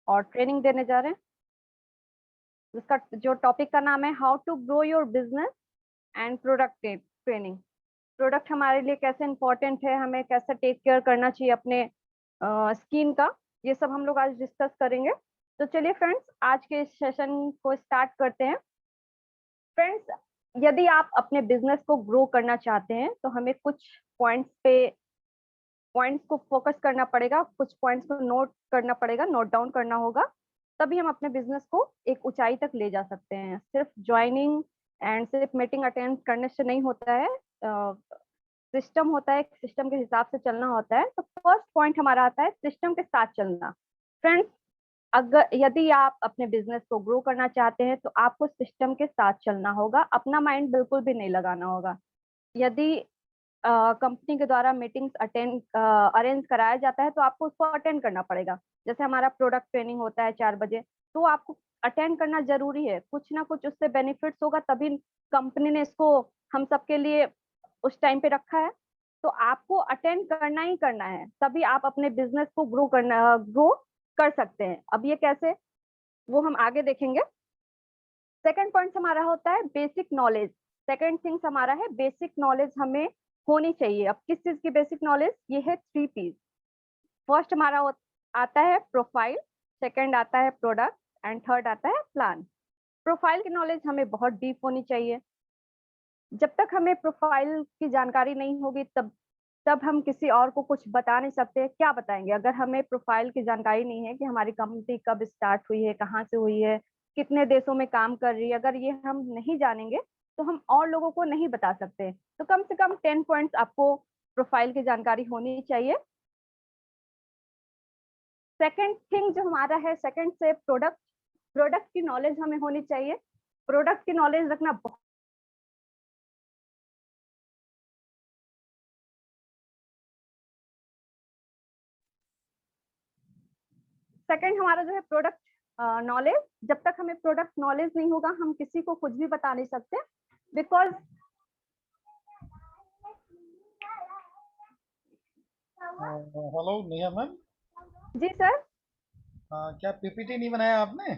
और ट्रेनिंग देने जा रहे हैं। इसका जो टॉपिक का नाम है how to grow your business and product training. Product हमारे लिए कैसे इंपॉर्टेंट है, हमें कैसे टेक केयर करना चाहिए अपने स्किन का, ये सब हम लोग आज डिस्कस करेंगे। तो चलिए फ्रेंड्स, आज के सेशन को स्टार्ट करते हैं। फ्रेंड्स, यदि आप अपने बिजनेस को ग्रो करना चाहते हैं तो हमें कुछ पॉइंट्स को फोकस करना पड़ेगा, कुछ पॉइंट्स को नोट करना पड़ेगा, नोट डाउन करना होगा, तभी हम अपने बिजनेस को एक ऊंचाई तक ले जा सकते हैं। सिर्फ ज्वाइनिंग एंड सिर्फ मीटिंग अटेंड करने से नहीं होता है, सिस्टम होता है, सिस्टम के हिसाब से चलना होता है। तो फर्स्ट पॉइंट हमारा आता है सिस्टम के साथ चलना। फ्रेंड्स, अगर यदि आप अपने बिजनेस को ग्रो करना चाहते हैं तो आपको सिस्टम के साथ चलना होगा, अपना माइंड बिल्कुल भी नहीं लगाना होगा। यदि कंपनी के द्वारा मीटिंग्स अरेंज कराया जाता है तो आपको उसको अटेंड करना पड़ेगा। जैसे हमारा प्रोडक्ट ट्रेनिंग होता है 4 बजे, तो आपको अटेंड करना जरूरी है, कुछ ना कुछ उससे बेनिफिट्स होगा, तभी कंपनी ने इसको हम सबके लिए उस टाइम पे रखा है। तो आपको अटेंड करना ही करना है, तभी आप अपने बिजनेस को ग्रो कर सकते हैं। अब ये कैसे, वो हम आगे देखेंगे। सेकंड पॉइंट हमारा होता है बेसिक नॉलेज। सेकंड थिंग्स हमारा है बेसिक नॉलेज हमें होनी चाहिए। अब किस चीज की बेसिक नॉलेज, ये है 3 P's। फर्स्ट हमारा आता है प्रोफाइल, सेकंड आता है प्रोडक्ट एंड थर्ड आता है प्लान। प्रोफाइल की नॉलेज हमें बहुत डीप होनी चाहिए। जब तक हमें प्रोफाइल की जानकारी नहीं होगी तब हम किसी और को कुछ बता नहीं सकते। क्या बताएंगे अगर हमें प्रोफाइल की जानकारी नहीं है कि हमारी कंपनी कब स्टार्ट हुई है, कहाँ से हुई है, कितने देशों में काम कर रही है, अगर ये हम नहीं जानेंगे तो हम और लोगों को नहीं बता सकते। तो कम से कम 10 पॉइंट्स आपको प्रोफाइल की जानकारी होनी चाहिए। सेकंड थिंग जो हमारा है, सेकंड से प्रोडक्ट, प्रोडक्ट की नॉलेज हमें होनी चाहिए। प्रोडक्ट की नॉलेज रखना बहुत सेकंड हमारा जो है प्रोडक्ट नॉलेज। जब तक हमें प्रोडक्ट नॉलेज नहीं होगा हम किसी को कुछ भी बता नहीं सकते, बिकॉज हेलो नेहा मैम। जी सर। क्या पीपीटी नहीं बनाया आपने?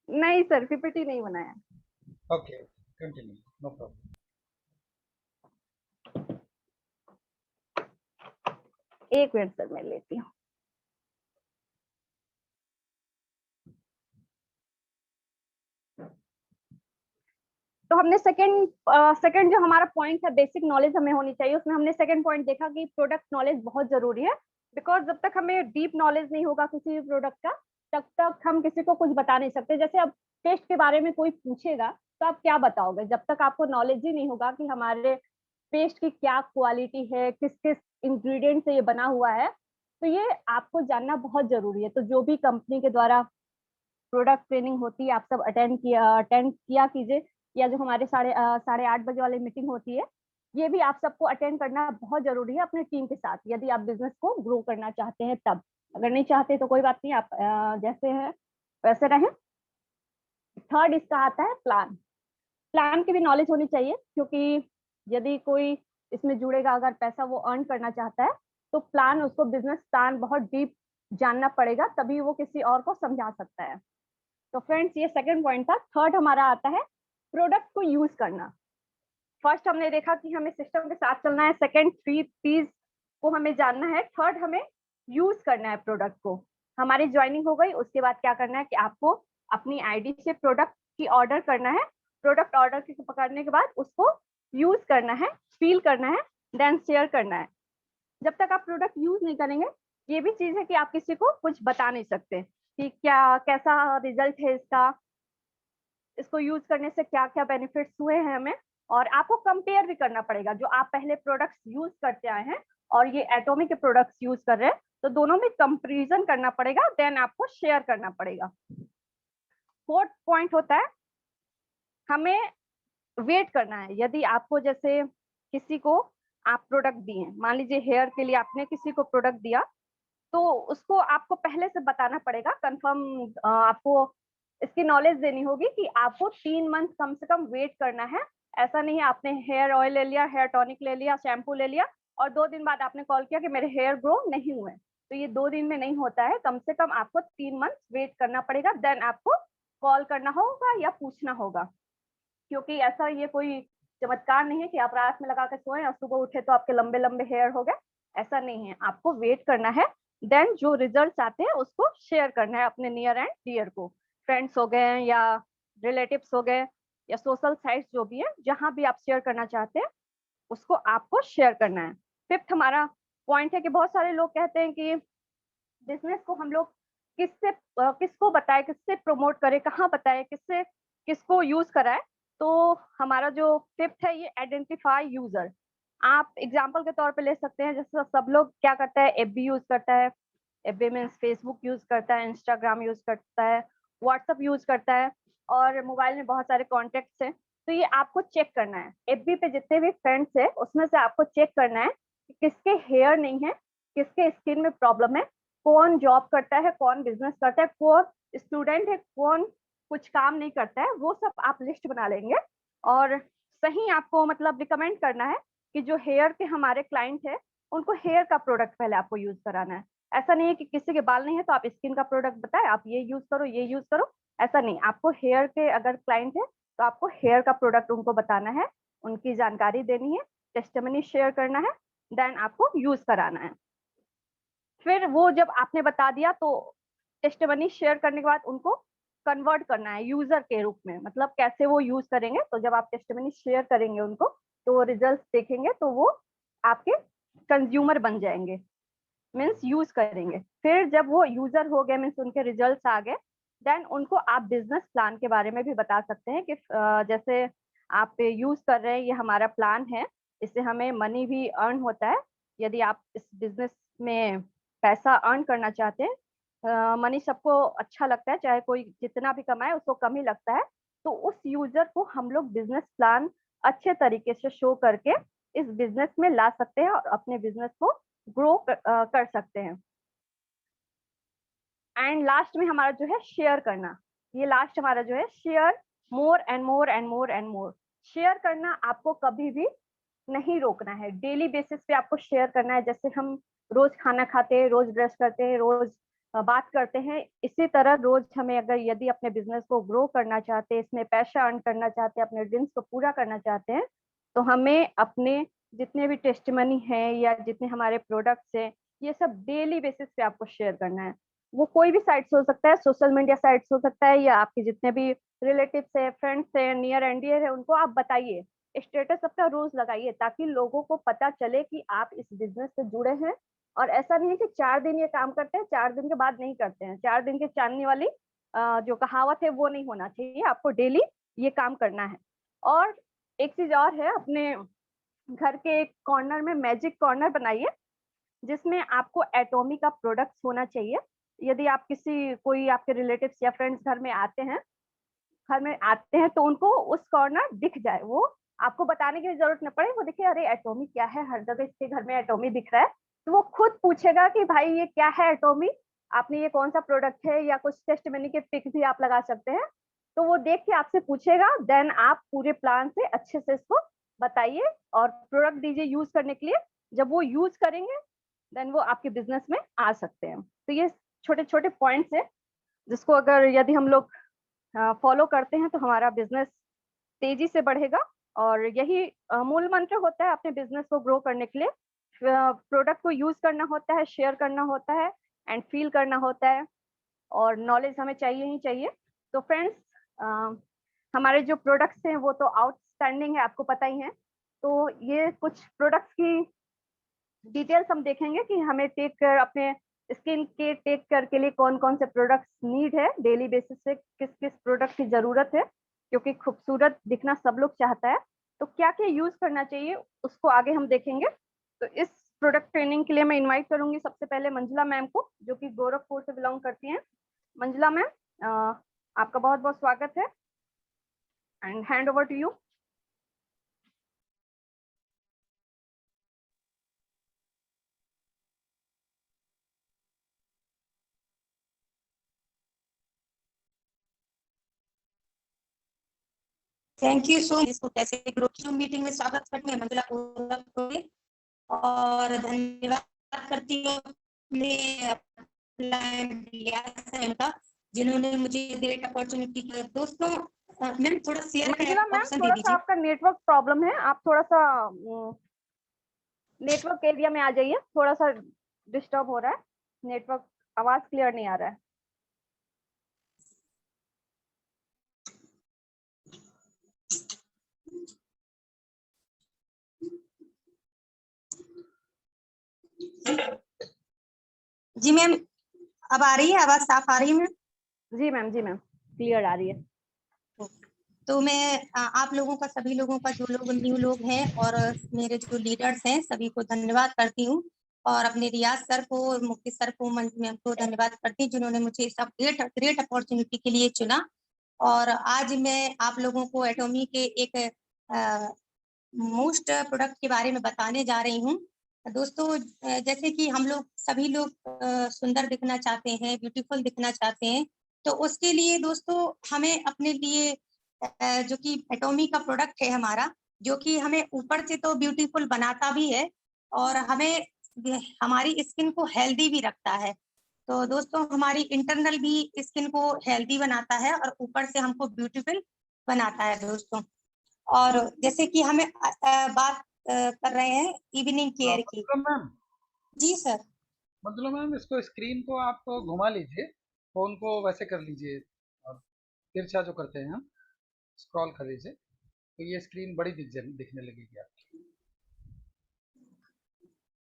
नहीं सर, पीपीटी नहीं बनाया। Okay, continue, no problem. एक मिनट सर, मैं लेती हूँ। तो हमने सेकंड जो हमारा पॉइंट है बेसिक नॉलेज हमें होनी चाहिए, उसमें हमने सेकंड पॉइंट देखा कि प्रोडक्ट नॉलेज बहुत जरूरी है। बिकॉज जब तक हमें डीप नॉलेज नहीं होगा किसी भी प्रोडक्ट का, तब तक हम किसी को कुछ बता नहीं सकते। जैसे अब टेस्ट के बारे में कोई पूछेगा तो आप क्या बताओगे, जब तक आपको नॉलेज ही नहीं होगा कि हमारे पेस्ट की क्या क्वालिटी है, किस किस इंग्रेडिएंट से ये बना हुआ है, तो ये आपको जानना बहुत जरूरी है। तो जो भी कंपनी के द्वारा प्रोडक्ट ट्रेनिंग होती है आप सब अटेंड किया कीजिए, या जो हमारे 8:30 बजे वाली मीटिंग होती है, ये भी आप सबको अटेंड करना बहुत जरूरी है अपने टीम के साथ, यदि आप बिजनेस को ग्रो करना चाहते हैं तब। अगर नहीं चाहते तो कोई बात नहीं, आप जैसे हैं वैसे रहें। थर्ड इसका आता है प्लान। प्लान की भी नॉलेज होनी चाहिए, क्योंकि यदि कोई इसमें जुड़ेगा, अगर पैसा वो अर्न करना चाहता है तो प्लान, उसको बिजनेस प्लान बहुत डीप जानना पड़ेगा, तभी वो किसी और को समझा सकता है। तो फ्रेंड्स, ये सेकंड पॉइंट था। थर्ड हमारा आता है प्रोडक्ट को यूज करना। फर्स्ट हमने देखा कि हमें सिस्टम के साथ चलना है, सेकंड 3 P's को हमें जानना है, थर्ड हमें यूज करना है प्रोडक्ट को। हमारी ज्वाइनिंग हो गई, उसके बाद क्या करना है कि आपको अपनी आईडी से प्रोडक्ट की ऑर्डर करना है। प्रोडक्ट ऑर्डर की पकड़ने के बाद उसको यूज करना है, फील करना है, देन शेयर करना है। जब तक आप प्रोडक्ट यूज नहीं करेंगे, ये भी चीज है कि आप किसी को कुछ बता नहीं सकते कि क्या कैसा रिजल्ट है इसका, इसको यूज करने से क्या क्या बेनिफिट्स हुए हैं हमें। और आपको कंपेयर भी करना पड़ेगा, जो आप पहले प्रोडक्ट्स यूज करते आए हैं और ये एटॉमिक के प्रोडक्ट्स यूज कर रहे हैं, तो दोनों में कंपैरिजन करना पड़ेगा, देन आपको शेयर करना पड़ेगा। फोर्थ पॉइंट होता है हमें वेट करना है। यदि आपको जैसे किसी को आप प्रोडक्ट दिए, मान लीजिए हेयर के लिए आपने किसी को प्रोडक्ट दिया, तो उसको आपको पहले से बताना पड़ेगा, कंफर्म आपको इसकी नॉलेज देनी होगी कि आपको 3 मंथ कम से कम वेट करना है। ऐसा नहीं है आपने हेयर ऑयल ले लिया, हेयर टॉनिक ले लिया, शैम्पू ले लिया और 2 दिन बाद आपने कॉल किया कि मेरे हेयर ग्रो नहीं हुए, तो ये 2 दिन में नहीं होता है, कम से कम आपको 3 मंथ वेट करना पड़ेगा, देन आपको कॉल करना होगा या पूछना होगा। क्योंकि ऐसा ये कोई चमत्कार नहीं है कि आप रात में लगा के सोए और सुबह उठे तो आपके लंबे-लंबे हेयर हो गए, ऐसा नहीं है। आपको वेट करना है, देन जो रिजल्ट्स आते हैं उसको शेयर करना है अपने नियर एंड डियर को। फ्रेंड्स हो गए या रिलेटिव्स हो गए या सोशल साइट्स जो भी है, जहाँ भी आप शेयर करना चाहते हैं, उसको आपको शेयर करना है। 5th हमारा पॉइंट है कि बहुत सारे लोग कहते हैं कि बिज़नेस को हम लोग किसको बताएँ, किससे प्रमोट करें, कहाँ बताएँ, किसको यूज़ कराएँ? तो हमारा जो 5th है ये आइडेंटिफाई यूज़र। आप एग्ज़ाम्पल के तौर पे ले सकते हैं, जैसे सब लोग क्या करता है, एफबी यूज़ करता है, एफबी मीन्स फेसबुक यूज़ करता है, इंस्टाग्राम यूज़ करता है, व्हाट्सएप यूज़ करता है और मोबाइल में बहुत सारे कॉन्टैक्ट्स हैं। तो ये आपको चेक करना है। एफबी पे जितने भी फ्रेंड्स हैं, उसमें से आपको चेक करना है कि किसके हेयर नहीं है, किसके स्किन में प्रॉब्लम है, कौन जॉब करता है, कौन बिज़नेस करता है, कौन स्टूडेंट है, कौन कुछ काम नहीं करता है, वो सब आप लिस्ट बना लेंगे और सही आपको मतलब रिकमेंड करना है कि जो हेयर के हमारे क्लाइंट हैं, उनको हेयर का प्रोडक्ट पहले आपको यूज़ कराना है। ऐसा नहीं है कि किसी के बाल नहीं है तो आप स्किन का प्रोडक्ट बताएँ, आप ये यूज़ करो, ये यूज़ करो, ऐसा नहीं। आपको हेयर के अगर क्लाइंट है, तो आपको हेयर का प्रोडक्ट उनको बताना है, उनकी जानकारी देनी है, टेस्टिमनी शेयर करना है, देन आपको यूज़ कराना है। फिर वो जब आपने बता दिया तो टेस्टिमनी शेयर करने के बाद उनको कन्वर्ट करना है यूज़र के रूप में, मतलब कैसे वो यूज़ करेंगे, तो जब आप टेस्टिमनी शेयर करेंगे उनको, तो वो रिजल्ट्स देखेंगे तो वो आपके कंज़्यूमर बन जाएँगे, मीन्स यूज़ करेंगे। फिर जब वो यूज़र हो गए मीन्स उनके रिजल्ट्स आ गए, देन उनको आप बिज़नेस प्लान के बारे में भी बता सकते हैं कि जैसे आप यूज़ कर रहे हैं, ये हमारा प्लान है, इससे हमें मनी भी अर्न होता है। यदि आप इस बिज़नेस में पैसा अर्न करना चाहते हैं, मनी सबको अच्छा लगता है, चाहे कोई जितना भी कमाए उसको कम ही लगता है। तो उस यूज़र को हम लोग बिज़नेस प्लान अच्छे तरीके से शो करके इस बिज़नेस में ला सकते हैं और अपने बिज़नेस को ग्रो कर सकते हैं। एंड लास्ट में हमारा जो है शेयर करना, ये लास्ट हमारा जो है share more and more and more and more. Share करना आपको कभी भी नहीं रोकना है, डेली बेसिस पे आपको शेयर करना है। जैसे हम रोज़ खाना खाते हैं, रोज़ ब्रश करते हैं, रोज़ बात करते हैं, इसी तरह रोज़ हमें अगर यदि अपने बिज़नेस को ग्रो करना चाहते हैं, इसमें पैसा अर्न करना चाहते हैं, अपने ड्रीम्स को पूरा करना चाहते हैं, तो हमें अपने जितने भी टेस्टिमनी हैं या जितने हमारे प्रोडक्ट्स हैं, ये सब डेली बेसिस पे आपको शेयर करना है। वो कोई भी साइट्स हो सकता है, सोशल मीडिया साइट्स हो सकता है या आपके जितने भी रिलेटिव्स हैं, फ्रेंड्स हैं, नियर एंड डियर है, उनको आप बताइए। स्टेटस अपना रोज लगाइए ताकि लोगों को पता चले कि आप इस बिजनेस से जुड़े हैं और ऐसा नहीं है कि 4 दिन ये काम करते हैं, 4 दिन के बाद नहीं करते हैं। 4 दिन की चांदनी वाली जो कहावत है वो नहीं होना चाहिए, आपको डेली ये काम करना है। और एक चीज़ और है, अपने घर के एक कॉर्नर में मैजिक कॉर्नर बनाइए, जिसमें आपको एटॉमी का प्रोडक्ट्स होना चाहिए। यदि आप कोई आपके रिलेटिव्स या फ्रेंड्स घर में आते हैं तो उनको उस कॉर्नर दिख जाए, वो आपको बताने की ज़रूरत ना पड़े, वो देखे अरे एटॉमी क्या है, हर जगह इसके घर में एटॉमी दिख रहा है, तो वो खुद पूछेगा कि भाई ये क्या है एटॉमी? आपने ये कौन-सा प्रोडक्ट है या कुछ टेस्टिमनी के पिक भी आप लगा सकते हैं। तो वो देख के आपसे पूछेगा, देन आप पूरे प्लान से अच्छे से इसको बताइए और प्रोडक्ट दीजिए यूज़ करने के लिए। जब वो यूज़ करेंगे, देन वो आपके बिज़नेस में आ सकते हैं। तो ये छोटे-छोटे पॉइंट्स हैं, जिसको अगर यदि हम लोग फॉलो करते हैं तो हमारा बिज़नेस तेज़ी से बढ़ेगा और यही मूल मंत्र होता है अपने बिज़नेस को ग्रो करने के लिए। प्रोडक्ट को यूज़ करना होता है, शेयर करना होता है एंड फ़ील करना होता है और नॉलेज हमें चाहिए ही चाहिए। तो फ्रेंड्स अ, हमारे जो प्रोडक्ट्स हैं वो तो आउटस्टैंडिंग है, आपको पता ही है। तो ये कुछ प्रोडक्ट्स की डिटेल्स हम देखेंगे कि हमें टेक केयर अपने स्किन के टेक केयर के लिए कौन-कौन से प्रोडक्ट्स नीड है, डेली बेसिस पे किस-किस प्रोडक्ट की ज़रूरत है, क्योंकि खूबसूरत दिखना सब लोग चाहता है। तो क्या-क्या यूज़ करना चाहिए, उसको आगे हम देखेंगे। तो इस प्रोडक्ट ट्रेनिंग के लिए मैं इनवाइट करूँगी सबसे पहले मंजुला मैम को, जो कि गोरखपुर से बिलॉन्ग करती हैं। मंजुला मैम आपका बहुत-बहुत स्वागत है and hand over to you. Thank you so much. कैसे ग्रुप मीटिंग में स्वागत करने में मंजुला को और धन्यवाद करती हूँ में अप्लाई लिया है उनका, जिन्होंने मुझे ग्रेट अपॉर्चुनिटी का। दोस्तों मैम थोड़ा शेयर का मंजुला मैम, ऑप्शन दे थोड़ा सा दीजिए। आपका नेटवर्क प्रॉब्लम है, आप थोड़ा सा नेटवर्क एरिया में आ जाइए, थोड़ा सा डिस्टर्ब हो रहा है नेटवर्क, आवाज क्लियर नहीं आ रहा है। जी मैम, अब आ रही है आवाज, साफ आ रही है मैम? जी मैम, जी मैम, क्लियर आ रही है। तो मैं आप लोगों का, सभी लोगों का, जो लोग न्यू लोग हैं और मेरे जो लीडर्स हैं, सभी को धन्यवाद करती हूँ। और अपने रियाज सर को, मुफ्ती सर को, मंजू मैम को धन्यवाद करती हूँ, जिन्होंने मुझे इस ग्रेट अपॉर्चुनिटी के लिए चुना। और आज मैं आप लोगों को एटॉमी के एक मोस्ट प्रोडक्ट के बारे में बताने जा रही हूँ। दोस्तों जैसे कि हम लोग सभी लोग सुंदर दिखना चाहते हैं, ब्यूटीफुल दिखना चाहते हैं, तो उसके लिए दोस्तों हमें अपने लिए जो कि एटॉमी का प्रोडक्ट है हमारा, जो कि हमें ऊपर से तो ब्यूटीफुल बनाता भी है और हमें हमारी स्किन को हेल्दी भी रखता है। तो दोस्तों हमारी इंटरनल भी स्किन को हेल्दी बनाता है और ऊपर से हमको ब्यूटीफुल बनाता है दोस्तों। और जैसे कि हमें बात कर रहे हैं इवनिंग केयर की। मैम, जी सर। मतलब मैम इसको, स्क्रीन को आप घुमा लीजिए, फोन को वैसे कर लीजिए, और तिरछा जो करते हैं हम, स्क्रॉल कर लीजिए, तो ये स्क्रीन बड़ी दिखने लगेगी आपकी।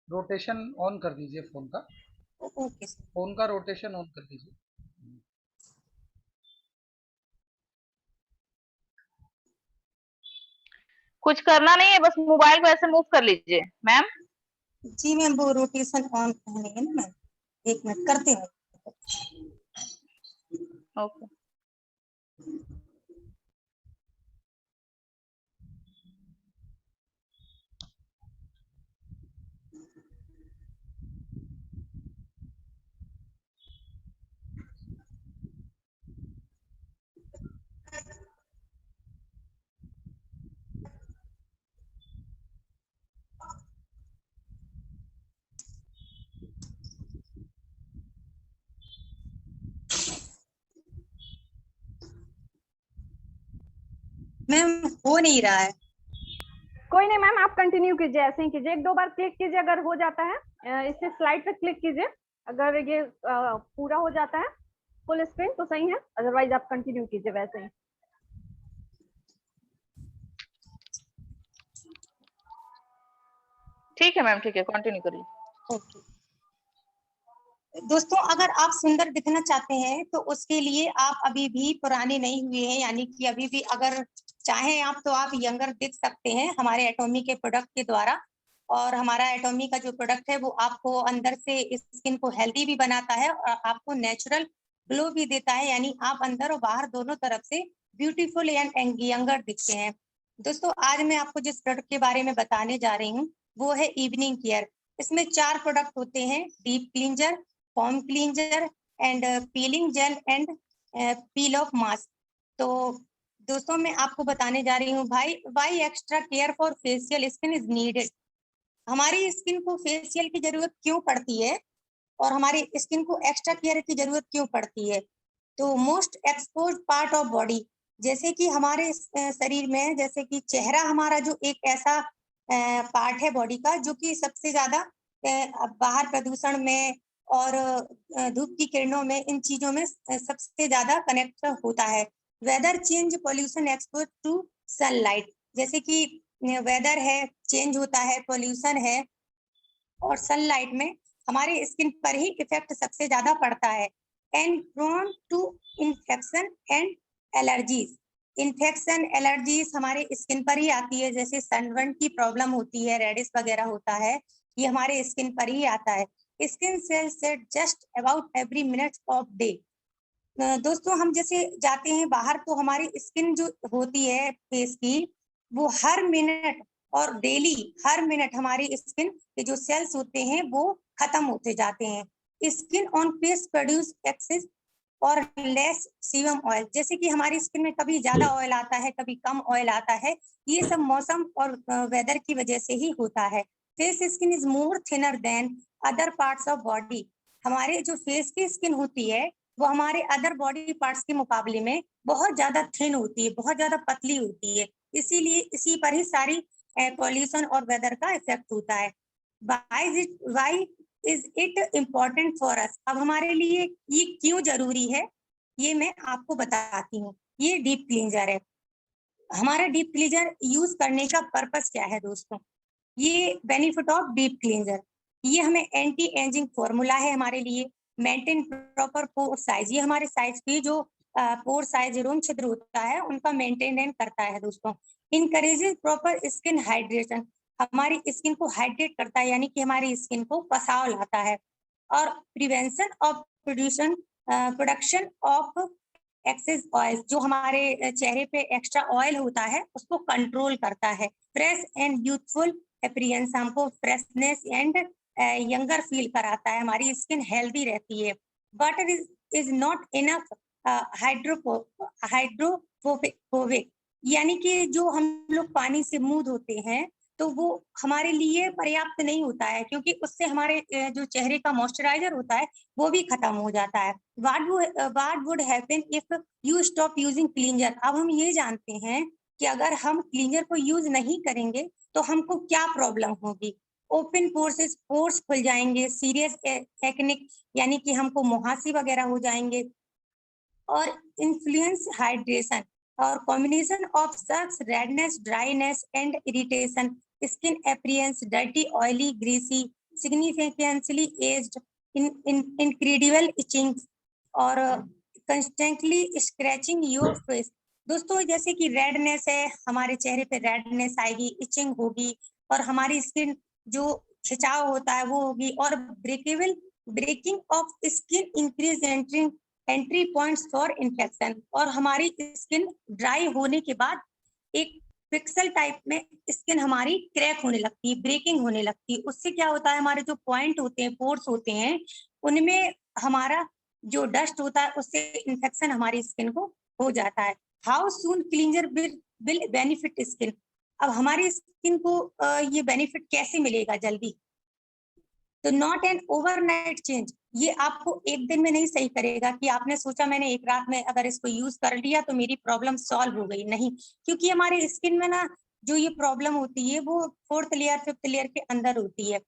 रोटेशन ऑन कर दीजिए फोन का। Okay sir. फोन का रोटेशन ऑन कर दीजिए। कुछ करना नहीं है, बस मोबाइल को ऐसे मूव कर लीजिए मैम। जी मैम, वो रोटेशन ऑन करने है ना मैम, एक मिनट करते हैं। ओके। मैम हो नहीं रहा है। कोई नहीं मैम, आप कंटिन्यू कीजिए, ऐसे ही कीजिए, एक दो बार क्लिक कीजिए, अगर हो जाता है इससे स्लाइड पे क्लिक कीजिए, अगर ये पूरा हो जाता है फुल स्क्रीन तो सही है, अदरवाइज आप कंटिन्यू कीजिए वैसे ही। ठीक है मैम, ठीक है, कंटिन्यू करिए। ओके दोस्तों, अगर आप सुंदर दिखना चाहते हैं तो उसके लिए आप अभी भी पुराने नहीं हुए हैं, यानी कि अभी भी अगर चाहें आप तो आप यंगर दिख सकते हैं हमारे एटॉमी के प्रोडक्ट के द्वारा। और हमारा एटॉमी का जो प्रोडक्ट है वो आपको अंदर से स्किन को हेल्दी भी बनाता है और आपको नेचुरल ग्लो भी देता है, यानी आप अंदर और बाहर दोनों तरफ से ब्यूटीफुल एंड यंगर दिखते हैं। दोस्तों आज मैं आपको जिस प्रोडक्ट के बारे में बताने जा रही हूँ वो है इवनिंग केयर। इसमें 4 प्रोडक्ट होते हैं: deep cleanser, foam cleanser and peeling gel and peel off mask. तो दोस्तों मैं आपको बताने जा रही हूँ why extra care for facial skin is needed. हमारी स्किन को फेशियल की जरूरत क्यों पड़ती है और हमारी स्किन को एक्स्ट्रा केयर की जरूरत क्यों पड़ती है। तो most expose part of body, जैसे कि हमारे शरीर में, जैसे कि चेहरा हमारा जो एक ऐसा पार्ट है बॉडी का जो कि सबसे ज्यादा बाहर प्रदूषण में और धूप की किरणों में, इन चीजों में सबसे ज्यादा कनेक्ट होता है। Weather change, pollution, expose to sunlight, जैसे कि वेदर है चेंज होता है, पॉल्यूशन है और सनलाइट में हमारे स्किन पर ही इफेक्ट सबसे ज्यादा पड़ता है। And prone to infection and allergies, infection allergies हमारे स्किन पर ही आती है, जैसे सनबर्न की प्रॉब्लम होती है, रेडिश वगैरह होता है, ये हमारे स्किन पर ही आता है। Skin cells set just about every minute of day. दोस्तों हम जैसे जाते हैं बाहर तो हमारी स्किन जो होती है फेस की, वो हर मिनट और डेली हर मिनट हमारी स्किन के जो सेल्स होते हैं वो खत्म होते जाते हैं। Skin on face produce excess और लेस सीबम ऑयल, जैसे कि हमारी स्किन में कभी ज्यादा ऑयल आता है, कभी कम ऑयल आता है, ये सब मौसम और वेदर की वजह से ही होता है। Face skin is more thinner than other parts of body, हमारे जो फेस की स्किन होती है वो हमारे अदर बॉडी पार्ट्स के मुकाबले में बहुत ज्यादा थिन होती है, बहुत ज्यादा पतली होती है, इसीलिए इसी पर ही सारी पॉल्यूशन और वेदर का इफेक्ट होता है। Why is it important for us? अब हमारे लिए ये क्यों जरूरी है ये मैं आपको बताती हूँ। ये डीप क्लींजर है। हमारा डीप क्लींजर यूज करने का पर्पस क्या है दोस्तों? ये बेनिफिट ऑफ डीप क्लींजर, ये हमें एंटी एजिंग फॉर्मूला है हमारे लिए। मेंटेन प्रॉपर पोर साइज, ये हमारे साइज की जो पोर साइज रोम छिद्र होता है उनका मेंटेनेंस करता है दोस्तों। इनकरेजेस प्रॉपर स्किन हाइड्रेशन, हमारी स्किन को हाइड्रेट करता है, यानी कि हमारी स्किन को पसाव लाता है। और prevention of production of excess oil, जो हमारे चेहरे पे एक्स्ट्रा ऑयल होता है उसको कंट्रोल करता है। फ्रेश एंड यूथफुल अपीयरेंस, हमको फ्रेशनेस एंड यंगर फील कराता है, हमारी स्किन हेल्दी रहती है। Water is not enough hydrophobic, यानी कि जो हम लोग पानी से मुंह धोते हैं तो वो हमारे लिए पर्याप्त नहीं होता है, क्योंकि उससे हमारे जो चेहरे का मॉइस्चराइजर होता है वो भी खत्म हो जाता है। What would happen if you stop using cleanser? अब हम ये जानते हैं कि अगर हम क्लींजर को यूज नहीं करेंगे तो हमको क्या प्रॉब्लम होगी। ओपन पोर्स खुल जाएंगे, सीरियस एक्निक यानी कि हमको मुहासी वगैरह हो जाएंगे, और इन्फ्लुएंस हाइड्रेशन, और combination of sucks, redness, dryness and irritation, skin appearance dirty, oily, greasy, significantly aged, incredible itching, और कंस्टेंटली स्क्रैचिंग योर फेस। दोस्तों जैसे कि रेडनेस है, हमारे चेहरे पे रेडनेस आएगी, इचिंग होगी, और हमारी स्किन जो खिंचाव होता है वो होगी, और breaking of skin increase entry points for infection, और हमारी स्किन ड्राई होने के बाद एक पिक्सल टाइप में स्किन हमारी क्रैक होने लगती है, ब्रेकिंग होने लगती है। उससे क्या होता है, हमारे जो पॉइंट होते हैं, पोर्स होते हैं, उनमें हमारा जो डस्ट होता है उससे इन्फेक्शन हमारी स्किन को हो जाता है। How soon cleanser will benefit skin? अब हमारी स्किन को ये बेनिफिट कैसे मिलेगा जल्दी? तो नॉट एन ओवरनाइट चेंज, ये आपको एक दिन में नहीं सही करेगा कि आपने सोचा मैंने एक रात में अगर इसको यूज कर लिया तो मेरी प्रॉब्लम सॉल्व हो गई, नहीं। क्योंकि हमारे स्किन में ना जो ये प्रॉब्लम होती है वो 4th लेयर 5th लेयर के अंदर होती है।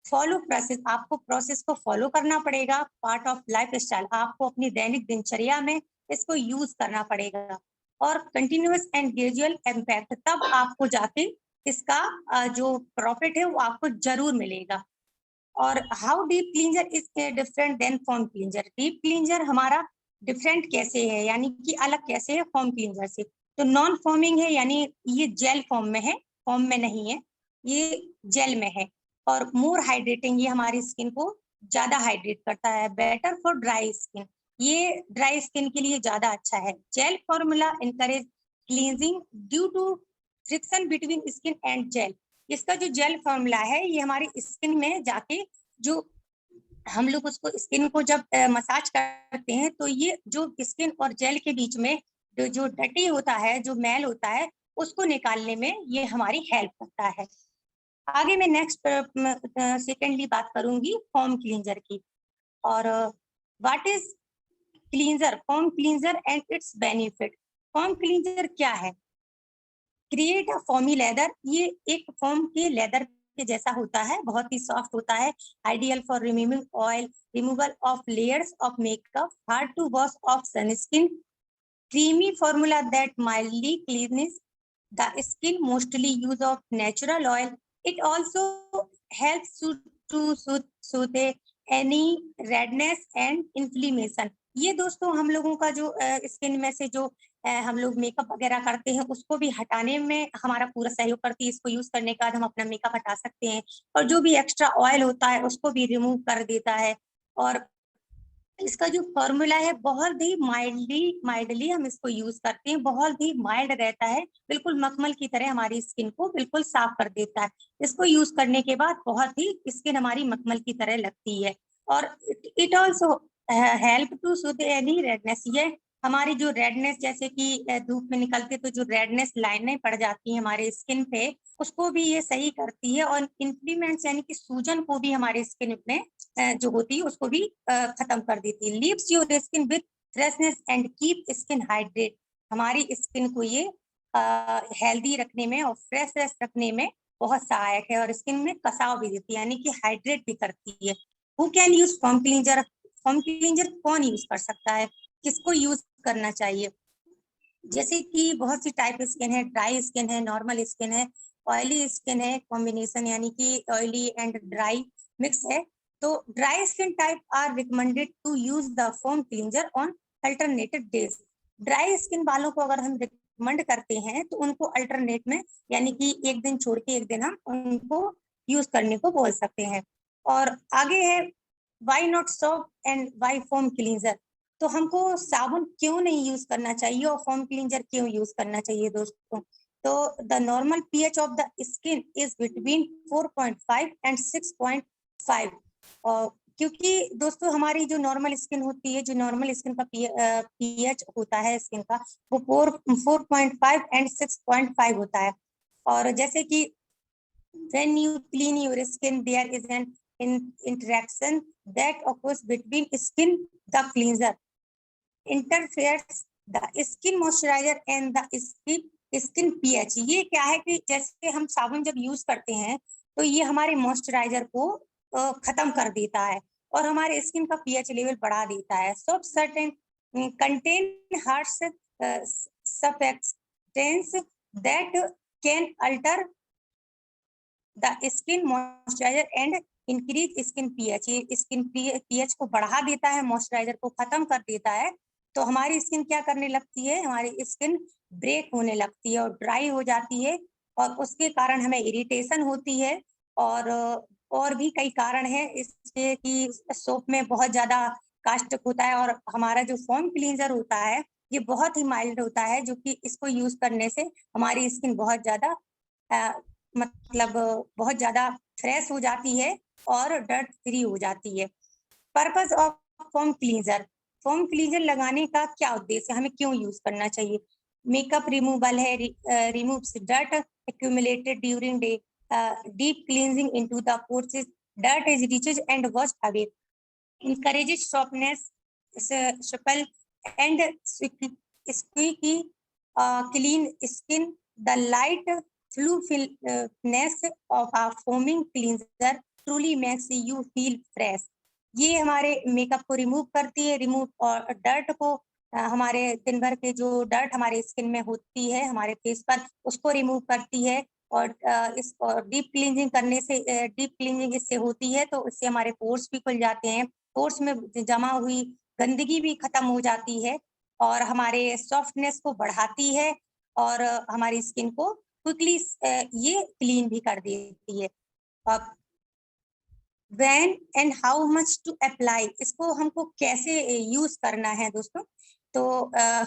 फॉलो प्रोसेस, आपको प्रोसेस को फॉलो करना पड़ेगा। पार्ट ऑफ लाइफ स्टाइल, आपको अपनी दैनिक दिनचर्या में इसको यूज करना पड़ेगा। और कंटिन्यूअस एंड ग्रेजुअल इम्पैक्ट, तब आपको जाके इसका जो प्रॉफिट है वो आपको जरूर मिलेगा। और how deep cleanser is different than form cleanser? Deep cleanser हमारा डिफरेंट कैसे है, यानी कि अलग कैसे है फॉर्म क्लींजर से? तो नॉन फॉर्मिंग है, यानी ये जेल फॉर्म में है, फॉर्म में नहीं है, ये जेल में है। और मोर हाइड्रेटिंग, ये हमारी स्किन को ज्यादा हाइड्रेट करता है। बेटर फॉर ड्राई स्किन, ये ड्राई स्किन के लिए ज्यादा अच्छा है। Gel formula encourage cleansing due to friction between skin and gel, इसका जो जेल फॉर्मूला है ये हमारी स्किन में जाके जो हम लोग उसको स्किन को जब मसाज करते हैं तो ये जो स्किन और जेल के बीच में जो डटी होता है, जो मैल होता है, उसको निकालने में ये हमारी हेल्प करता है। आगे मैं नेक्स्ट सेकेंडली बात करूंगी फॉर्म क्लींजर की। और what is cleanser, form cleanser and it's benefit? Form cleanser क्या है? क्रिएट अ फॉर्मी लेदर, ये एक फॉर्म के लेदर के जैसा होता है, बहुत ही सॉफ्ट होता है। Ideal for removing oil, removal of layers of makeup, hard to wash off sunscreen, creamy formula that mildly cleanse the skin, mostly use of natural oil. It also helps to soothe any redness and inflammation. ये दोस्तों हम लोगों का जो skin में से जो हम लोग मेकअप वगैरह करते हैं उसको भी हटाने में हमारा पूरा सहयोग करती है। इसको यूज करने के बाद हम अपना मेकअप हटा सकते हैं, और जो भी एक्स्ट्रा ऑयल होता है उसको भी रिमूव कर देता है। और इसका जो फॉर्मूला है बहुत ही माइल्डली हम इसको यूज करते हैं, बहुत ही माइल्ड रहता है, बिल्कुल मखमल की तरह हमारी स्किन को बिल्कुल साफ कर देता है। इसको यूज करने के बाद बहुत ही स्किन हमारी मखमल की तरह लगती है। और it also help to soothe any redness, ये हमारी जो रेडनेस, जैसे कि धूप में निकलते तो जो रेडनेस लाइनें पड़ जाती हैं हमारे स्किन पे, उसको भी ये सही करती है। और इन्फ्लेमेशन यानी कि सूजन को भी हमारे स्किन में जो होती है उसको भी खत्म कर देती है। Leaves your skin with freshness and keep skin hydrate. हमारी स्किन को ये हेल्दी रखने में और फ्रेश रखने में बहुत सहायक है और स्किन में कसाव भी देती है, यानी कि हाइड्रेट भी करती है। Who can use foam cleanser? Foam cleanser कौन यूज कर सकता है, किसको यूज करना चाहिए? जैसे कि बहुत सी टाइप स्किन है, ड्राई स्किन है, नॉर्मल स्किन है, ऑयली स्किन है, कॉम्बिनेशन यानी कि ऑयली एंड ड्राई मिक्स है। तो dry skin type are recommended to use the foam cleanser on alternated days. Dry skin वालों को अगर हम रिकमेंड करते हैं तो उनको अल्टरनेट में, यानी कि एक दिन छोड़ के एक दिन हम उनको यूज करने को बोल सकते हैं। और आगे है why not soap and why foam cleanser. तो हमको साबुन क्यों नहीं यूज करना चाहिए और फोम क्लींजर क्यों यूज करना चाहिए दोस्तों? तो the normal pH of the skin is between 4.5 and 6.5। और क्योंकि दोस्तों हमारी जो नॉर्मल स्किन होती है, जो नॉर्मल स्किन का पीएच होता है स्किन का, वो 4.5 एंड 6.5 होता है। और जैसे कि when you clean your skin there is an interaction that occurs between skin the cleanser interferes the skin moisturizer and the skin pH। ये क्या है कि जैसे हम साबुन जब यूज करते हैं तो ये हमारे मॉइस्चराइजर को खत्म कर देता है और हमारे स्किन का पीएच लेवल बढ़ा देता है। Soap certain contain harsh surfactants that can alter the skin moisturiser and increase skin pH. ये स्किन पीएच को बढ़ा देता है, मॉइस्चराइजर को खत्म कर देता है। तो हमारी स्किन क्या करने लगती है, हमारी स्किन ब्रेक होने लगती है और ड्राई हो जाती है और उसके कारण हमें इरिटेशन होती है। और भी कई कारण है इसके कि सोप में बहुत ज्यादा कास्टिक होता है और हमारा जो फोम क्लींजर होता है ये बहुत ही माइल्ड होता है, जो कि इसको यूज करने से हमारी स्किन बहुत ज्यादा मतलब बहुत ज्यादा फ्रेश हो जाती है और डर्ट फ्री हो जाती है। Purpose of foam cleanser. Foam cleanser लगाने का क्या उद्देश्य है, हमें क्यों यूज करना चाहिए? मेकअप रिमूवल है, removes dirt accumulated during day, deep cleansing into the pores, dirt is reaches and washed away, encourages softness, supple and squeaky clean skin. The light fluffiness of a foaming cleanser truly makes you feel fresh। ये हमारे makeup को remove करती है, remove और dirt को हमारे दिन भर के जो डर्ट हमारे स्किन में होती है हमारे फेस पर उसको रिमूव करती है। और इस डीप क्लींजिंग करने से, डीप क्लींजिंग इससे होती है तो इससे हमारे पोर्स भी खुल जाते हैं, पोर्स में जमा हुई गंदगी भी खत्म हो जाती है और हमारे सॉफ्टनेस को बढ़ाती है और हमारी स्किन को क्विकली ये क्लीन भी कर देती है। अब when and how much to apply, इसको हमको कैसे यूज करना है दोस्तों? तो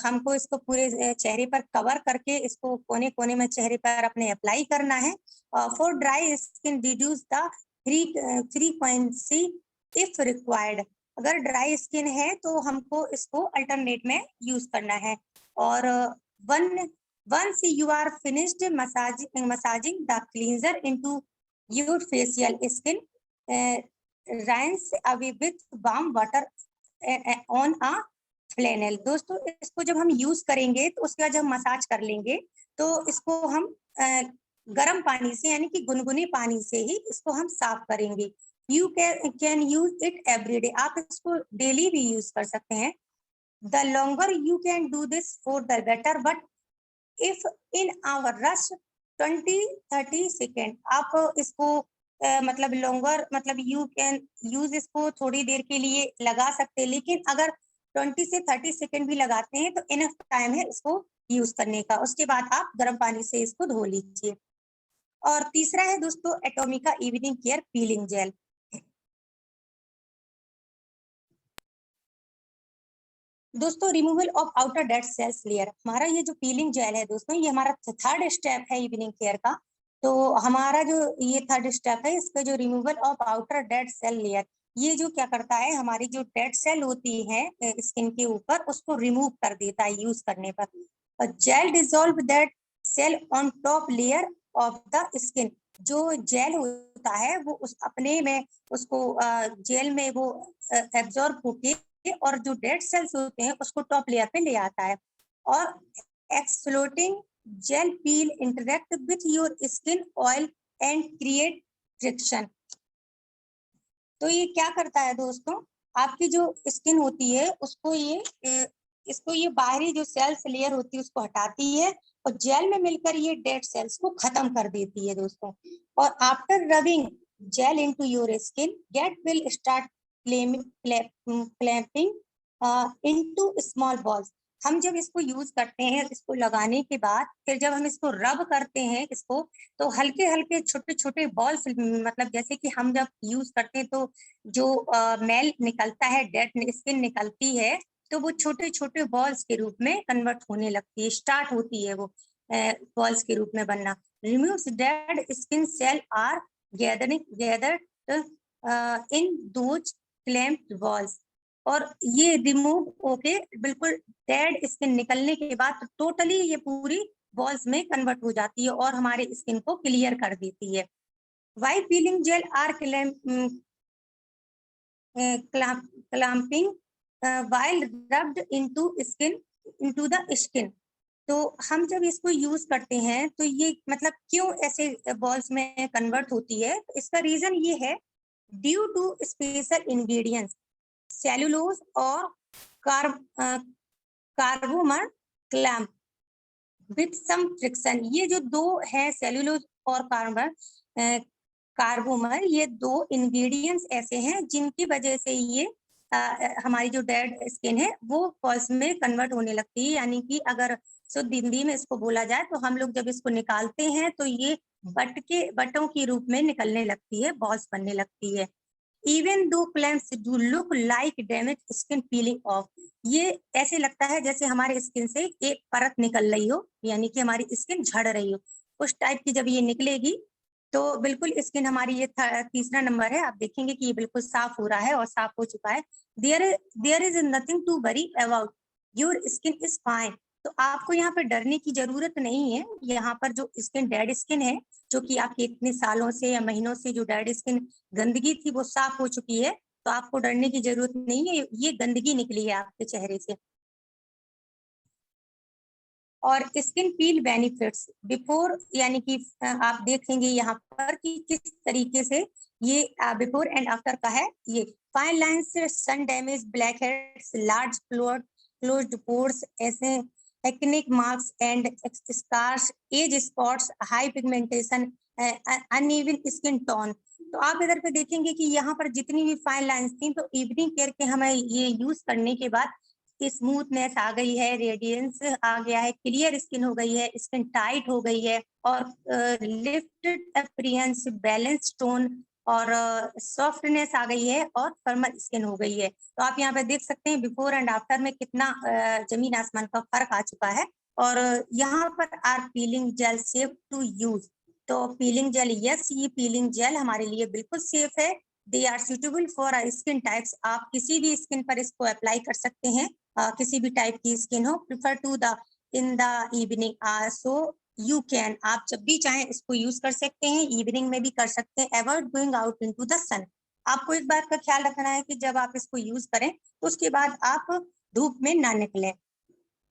हमको इसको पूरे चेहरे पर कवर करके इसको कोने कोने में चेहरे पर अपने अप्लाई करना है। For dry skin reduce the frequency if required. अगर ड्राई स्किन है तो हमको इसको अल्टरनेट में यूज करना है। और once you are finished massaging the cleanser into your facial skin, rinse away with warm water on a फ्लैनेल। दोस्तों इसको जब हम यूज करेंगे तो उसके बाद जब मसाज कर लेंगे तो इसको हम गर्म पानी से यानी कि गुनगुने पानी से ही इसको हम साफ करेंगे। You can use it every day. आप इसको डेली भी यूज कर सकते हैं। The longer you can do this for the better, but if in our rush 20-30 second आप इसको मतलब लॉन्गर मतलब यू कैन यूज इसको थोड़ी देर के लिए लगा सकते हैं, लेकिन अगर 20 से 30 सेकेंड भी लगाते हैं तो इनफ टाइम है इसको यूज करने का। उसके बाद आप गर्म पानी से इसको धो लीजिए। और तीसरा है दोस्तों एटोमिका इवनिंग केयर पीलिंग जेल। दोस्तों removal of outer dead cells layer, हमारा ये जो पीलिंग जेल है दोस्तों ये हमारा थर्ड स्टेप है इवनिंग केयर का। तो हमारा जो ये थर्ड स्टेप है इसका जो removal of outer dead cell layer, ये जो क्या करता है हमारी जो डेड सेल होती है स्किन के ऊपर उसको रिमूव कर देता है यूज करने पर। Gel dissolve that cell on top layer of the skin. जो जेल होता है वो उस अपने में उसको जेल में वो एब्जॉर्ब होके और जो डेड सेल्स होते हैं उसको टॉप लेयर पे ले आता है। और exfoliating gel peel interact with your skin oil and create friction. तो ये क्या करता है दोस्तों, आपकी जो स्किन होती है उसको ये बाहरी जो सेल्स लेयर होती है उसको हटाती है और जेल में मिलकर ये डेड सेल्स को खत्म कर देती है दोस्तों। और after rubbing gel into your skin get will start clamping into small balls. हम जब इसको यूज करते हैं, इसको लगाने के बाद फिर जब हम इसको रब करते हैं इसको, तो हल्के हल्के छोटे छोटे बॉल्स, मतलब जैसे कि हम जब यूज करते हैं तो जो मेल निकलता है, डेड स्किन निकलती है, तो वो छोटे छोटे बॉल्स के रूप में कन्वर्ट होने लगती है, स्टार्ट होती है वो बॉल्स के रूप में बनना। Removes dead skin cell are gathered in those clamped balls. और ये रिमूव होके बिल्कुल डेड स्किन निकलने के बाद टोटली ये पूरी बॉल्स में कन्वर्ट हो जाती है और हमारे स्किन को क्लियर कर देती है। Why peeling gel are clamping while rubbed into the skin। तो हम जब इसको यूज करते हैं तो ये मतलब क्यों ऐसे बॉल्स में कन्वर्ट होती है, इसका रीजन ये है due to special ingredients cellulose और carbomer clamp with some friction. ये जो दो है सेलुलोज और कार्बोमर, ये दो इंग्रेडिएंट्स ऐसे हैं जिनकी वजह से ये हमारी जो डेड स्किन है वो बॉल्स में कन्वर्ट होने लगती है। यानी कि अगर शुद्ध हिंदी में इसको बोला जाए तो हम लोग जब इसको निकालते हैं तो ये बटों के रूप में निकलने लगती है, बॉल्स बनने लगती है। Even though clamps do look like damage skin piling of. ये ऐसे लगता है जैसे हमारे स्किन से एक परत निकल रही हो, यानी कि हमारी स्किन झड़ रही हो, उस टाइप की जब ये निकलेगी तो बिल्कुल स्किन हमारी ये तीसरा नंबर है, आप देखेंगे कि ये बिल्कुल साफ हो रहा है और साफ हो चुका है। There is nothing to worry about, your skin is fine. तो आपको यहाँ पर डरने की जरूरत नहीं है। यहाँ पर जो स्किन डेड स्किन है, जो कि आपके इतने सालों से या महीनों से जो डेड स्किन गंदगी थी वो साफ हो चुकी है, तो आपको डरने की जरूरत नहीं है। ये गंदगी निकली है आपके चेहरे से। और स्किन पील बेनिफिट्स बिफोर, यानी कि आप देखेंगे यहाँ पर कि किस तरीके से ये बिफोर एंड आफ्टर का है। ये fine lines, sun damage, blackheads, large closed pores, ऐसे acnic marks and scars, age spots, high pigmentation, uneven skin tone. तो आप इधर पे देखेंगे कि यहाँ पर जितनी भी फाइन लाइंस थी, तो इवनिंग केयर के हमें ये यूज करने के बाद स्मूथनेस आ गई है, रेडियंस आ गया है, क्लियर स्किन हो गई है, स्किन टाइट हो गई है, और लिफ्टेड अपीयरेंस, बैलेंस टोन और सॉफ्टनेस आ गई है, और फर्मल स्किन हो गई है। तो आप यहाँ पे देख सकते हैं बिफोर एंड आफ्टर में कितना जमीन आसमान का फर्क आ चुका है। और यहाँ पर are peeling gel safe to use. तो पीलिंग जेल, यस, ये पीलिंग जेल हमारे लिए बिल्कुल सेफ है। They are suitable for skin types. आप किसी भी स्किन पर इसको अप्लाई कर सकते हैं, किसी भी टाइप की स्किन हो। Prefer to the in the evening, so you can, आप जब भी चाहें इसको यूज कर सकते हैं, इवनिंग में भी कर सकते हैं। Avoid going out into the sun. आपको एक बात का ख्याल रखना है कि जब आप इसको यूज करें तो उसके बाद आप धूप में ना निकलें।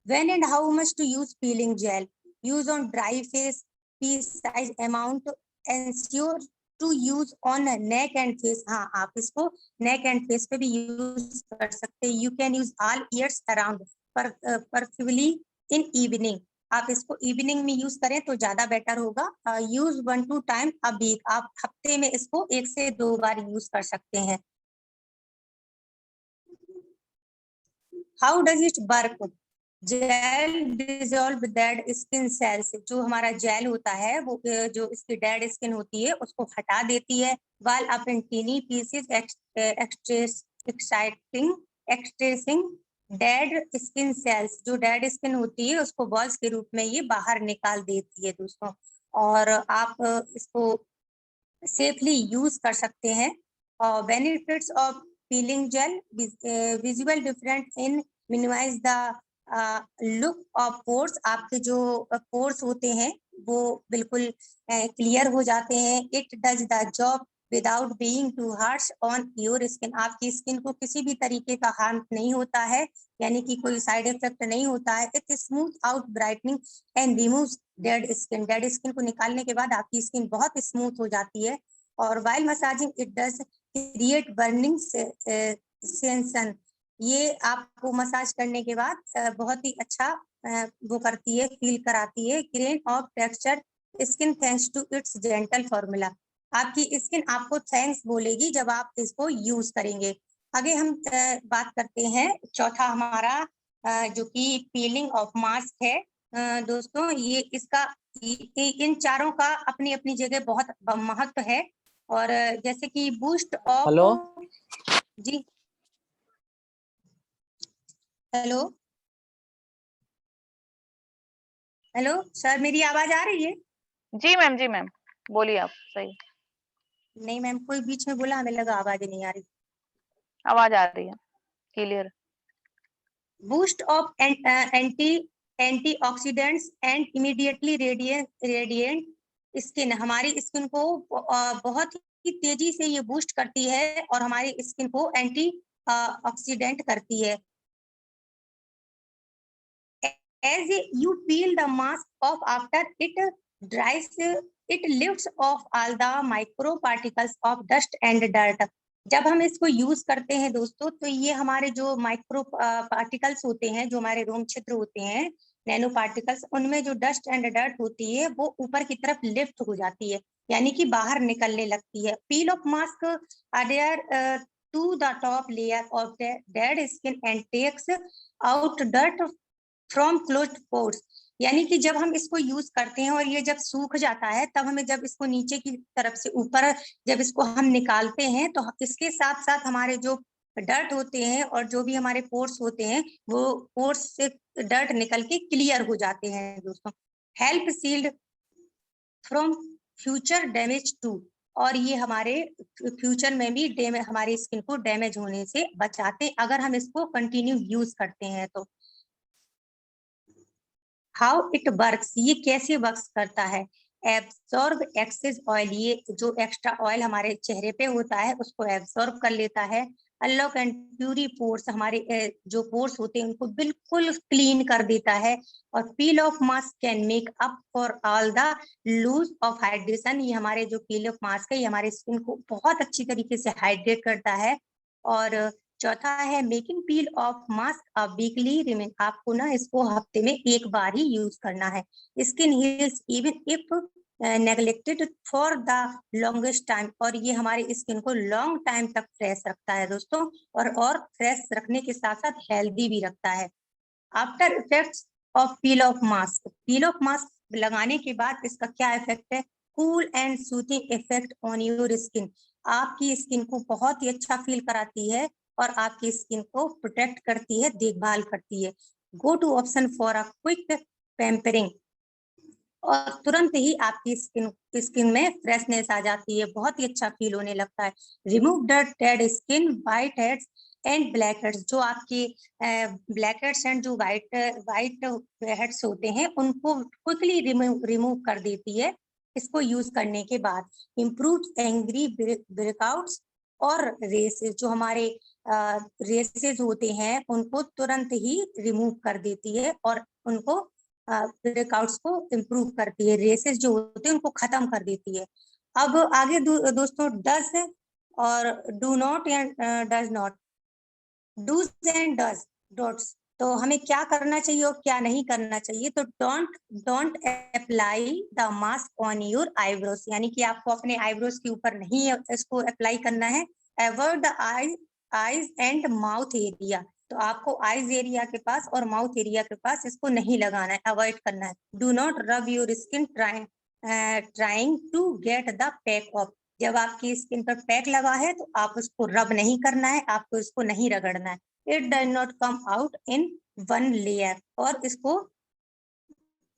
When and how much to use peeling gel? Use on dry face, piece size amount, ensure to use on neck and face। हाँ, आप इसको neck and face पे भी यूज कर सकते हैं। You can use all years around, preferably in evening। आप इसको इवनिंग में यूज करें तो ज्यादा बेटर होगा। Use 1 to 2 time a week. आप हफ्ते में इसको 1 से 2 बार यूज कर सकते हैं। How does it work? Gel dissolve dead skin cells. जो हमारा जेल होता है वो जो इसकी डेड स्किन होती है उसको हटा देती है। while up in teeny pieces एक्सट्रेसिंग डेड स्किन सेल्स। जो डेड स्किन होती है उसको बॉल्स के रूप में ये बाहर निकाल देती है दोस्तों। और आप इसको सेफली यूज कर सकते हैं। Benefits of peeling gel, visual different in minimize the look of pores. आपके जो पोर्स होते हैं वो बिल्कुल क्लियर हो जाते हैं। It does the job without being too harsh on your skin. आपकी स्किन को किसी भी तरीके का हार्म नहीं होता है, यानी कि कोई साइड इफेक्ट नहीं होता है। It smooth out brightening and removes dead skin. Dead skin को निकालने के बाद आपकी स्किन बहुत स्मूथ हो जाती है। और while massaging it does create burning sensation. ये आपको मसाज करने के बाद बहुत ही अच्छा वो करती है, फील कराती है। Grain of texture skin thanks to its gentle formula. आपकी स्किन आपको थैंक्स बोलेगी जब आप इसको यूज करेंगे। आगे हम बात करते हैं चौथा हमारा जो कि पीलिंग ऑफ मास्क है। दोस्तों ये इसका इन चारों का अपनी अपनी जगह बहुत महत्व है। और जैसे कि बूस्ट ऑफ हेलो जी हेलो हेलो सर, मेरी आवाज आ रही है? जी मैम बोलिए आप। सही नहीं मैम, कोई बीच में बोला, हमें लगा आवाज नहीं आ रही। आवाज आ रही है clear. Boost of antioxidants and immediately radiant skin. हमारी स्किन को बहुत ही तेजी से ये बूस्ट करती है और हमारी स्किन को एंटी ऑक्सीडेंट करती है। As you peel the mask off after it dries, it lifts off all the microparticles of dust and dirt. जब हम इसको यूज करते हैं दोस्तों, तो ये हमारे जो माइक्रो पार्टिकल्स होते हैं, जो हमारे रोम छिद्र होते हैं, नैनो पार्टिकल्स, उनमें जो डस्ट एंड डर्ट होती है वो ऊपर की तरफ लिफ्ट हो जाती है, यानी कि बाहर निकलने लगती है। पील off mask adhere to the top layer of the dead skin and takes out dirt from closed pores. यानी कि जब हम इसको यूज करते हैं और ये जब सूख जाता है, तब हमें जब इसको नीचे की तरफ से ऊपर जब इसको हम निकालते हैं, तो इसके साथ साथ हमारे जो डर्ट होते हैं और जो भी हमारे पोर्स होते हैं, वो पोर्स से डर्ट निकल के क्लियर हो जाते हैं दोस्तों। Help sealed from future damage too. और ये हमारे फ्यूचर में भी हमारी स्किन को डैमेज होने से बचाते, अगर हम इसको कंटिन्यू यूज करते हैं तो। हाउ इट वर्क्स, ये कैसे वर्क करता है? Absorb excess oil. ये जो एक्स्ट्रा ऑयल हमारे चेहरे पे होता है उसको एब्सॉर्ब कर लेता है। अनलॉक एंड प्यूरी पोर्स, हमारे जो पोर्स होते हैं उनको बिल्कुल क्लीन कर देता है। और peel off mask can make up for all the loose of hydration. ये हमारे जो पील ऑफ मास्क है, ये हमारे स्किन को बहुत अच्छी तरीके से हाइड्रेट करता है। और चौथा है मेकिंग पील ऑफ मास्क वीकली रिमेन। आपको ना इसको हफ्ते में एक बार ही यूज करना है। Skin heels even if neglected for the longest time. और ये हमारी स्किन को लॉन्ग टाइम तक फ्रेश रखता है दोस्तों, और फ्रेश रखने के साथ साथ हेल्दी भी रखता है। After effects of peel off mask. Peel off mask लगाने के बाद इसका क्या इफेक्ट है? Cool and soothing effect on your skin. आपकी स्किन को बहुत ही अच्छा फील कराती है और आपकी स्किन को प्रोटेक्ट करती है, देखभाल करती है। Go to option for a quick pampering. और तुरंत ही आपकी स्किन में फ्रेशनेस आ जाती है, बहुत ही अच्छा फील होने लगता है। Remove dirt, dead skin, white heads and black heads. जो आपके ब्लैक हेड्स एंड जो व्हाइट हेड्स होते हैं, उनको क्विकली रिमूव कर देती है इसको यूज करने के बाद। इम्प्रूव एंग्री ब्रेकआउट्स और रेसेस। जो हमारे रेसेस होते हैं उनको तुरंत ही रिमूव कर देती है और उनको ब्रेकआउट्स को इम्प्रूव करती है। रेसेस जो होते हैं उनको खत्म कर देती है। अब आगे दोस्तों डज और do not and does not, dos and does don'ts. तो हमें क्या करना चाहिए और क्या नहीं करना चाहिए? तो don't apply the mask on your eyebrows. यानी कि आपको अपने आईब्रोज के ऊपर नहीं इसको अप्लाई करना है। Avoid the eyes and mouth area. तो आपको आईज एरिया के पास और माउथ एरिया के पास इसको नहीं लगाना है, अवॉइड करना है। Do not rub your skin trying to get the pack off. जब आपकी स्किन पर पैक लगा है तो आप उसको रब नहीं करना है, आपको इसको नहीं रगड़ना है। It does not come out in one layer. और इसको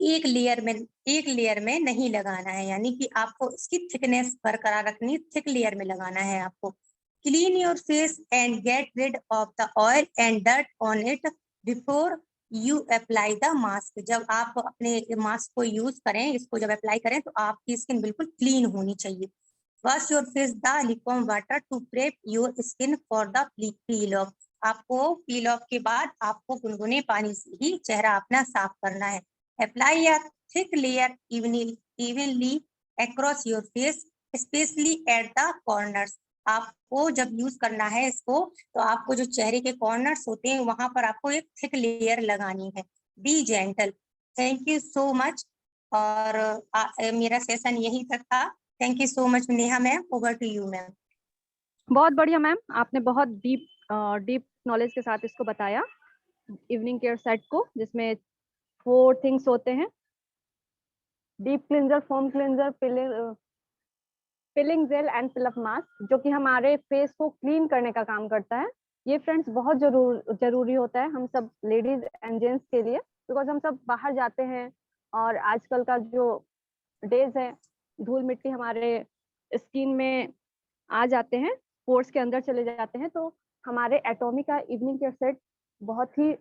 एक लेयर में नहीं लगाना है, यानी कि आपको इसकी थिकनेस बरकरार रखनी, थिक लेयर में लगाना है आपको। Clean your face and get rid of the oil and dirt on it before you apply the mask. जब आप अपने मास्क को यूज करें, इसको जब अप्लाई करें तो आपकी स्किन बिल्कुल क्लीन होनी चाहिए। Wash your face the liquid water to prep your skin for the peel off. आपको पील ऑफ के बाद आपको गुनगुने पानी से ही चेहरा अपना साफ करना है। Apply a thick layer evenly across your face specially at the corners. आपको जब यूज करना है इसको तो आपको जो चेहरे के कॉर्नर्स होते हैं वहां पर आपको एक थिक लेयर लगानी है। Be gentle. Thank you so much. और मेरा सेशन यही तक था। Thank you so much Neha ma'am. Over to you ma'am. बहुत बढ़िया मैम, आपने बहुत डीप नॉलेज के साथ इसको बताया इवनिंग केयर सेट को, जिसमें 4 थिंग्स होते हैं: deep cleanser, foam cleanser, peeling gel and peel up mask, जो कि हमारे फेस को क्लीन करने का काम करता है। ये फ्रेंड्स बहुत जरूरी होता है हम सब लेडीज एंड जेंट्स के लिए, बिकॉज हम सब बाहर जाते हैं और आजकल का जो डेज है, धूल मिट्टी हमारे स्किन में आ जाते हैं, पोर्स के अंदर चले जाते हैं। तो हमारे एटॉमी का इवनिंग केयर सेट बहुत ही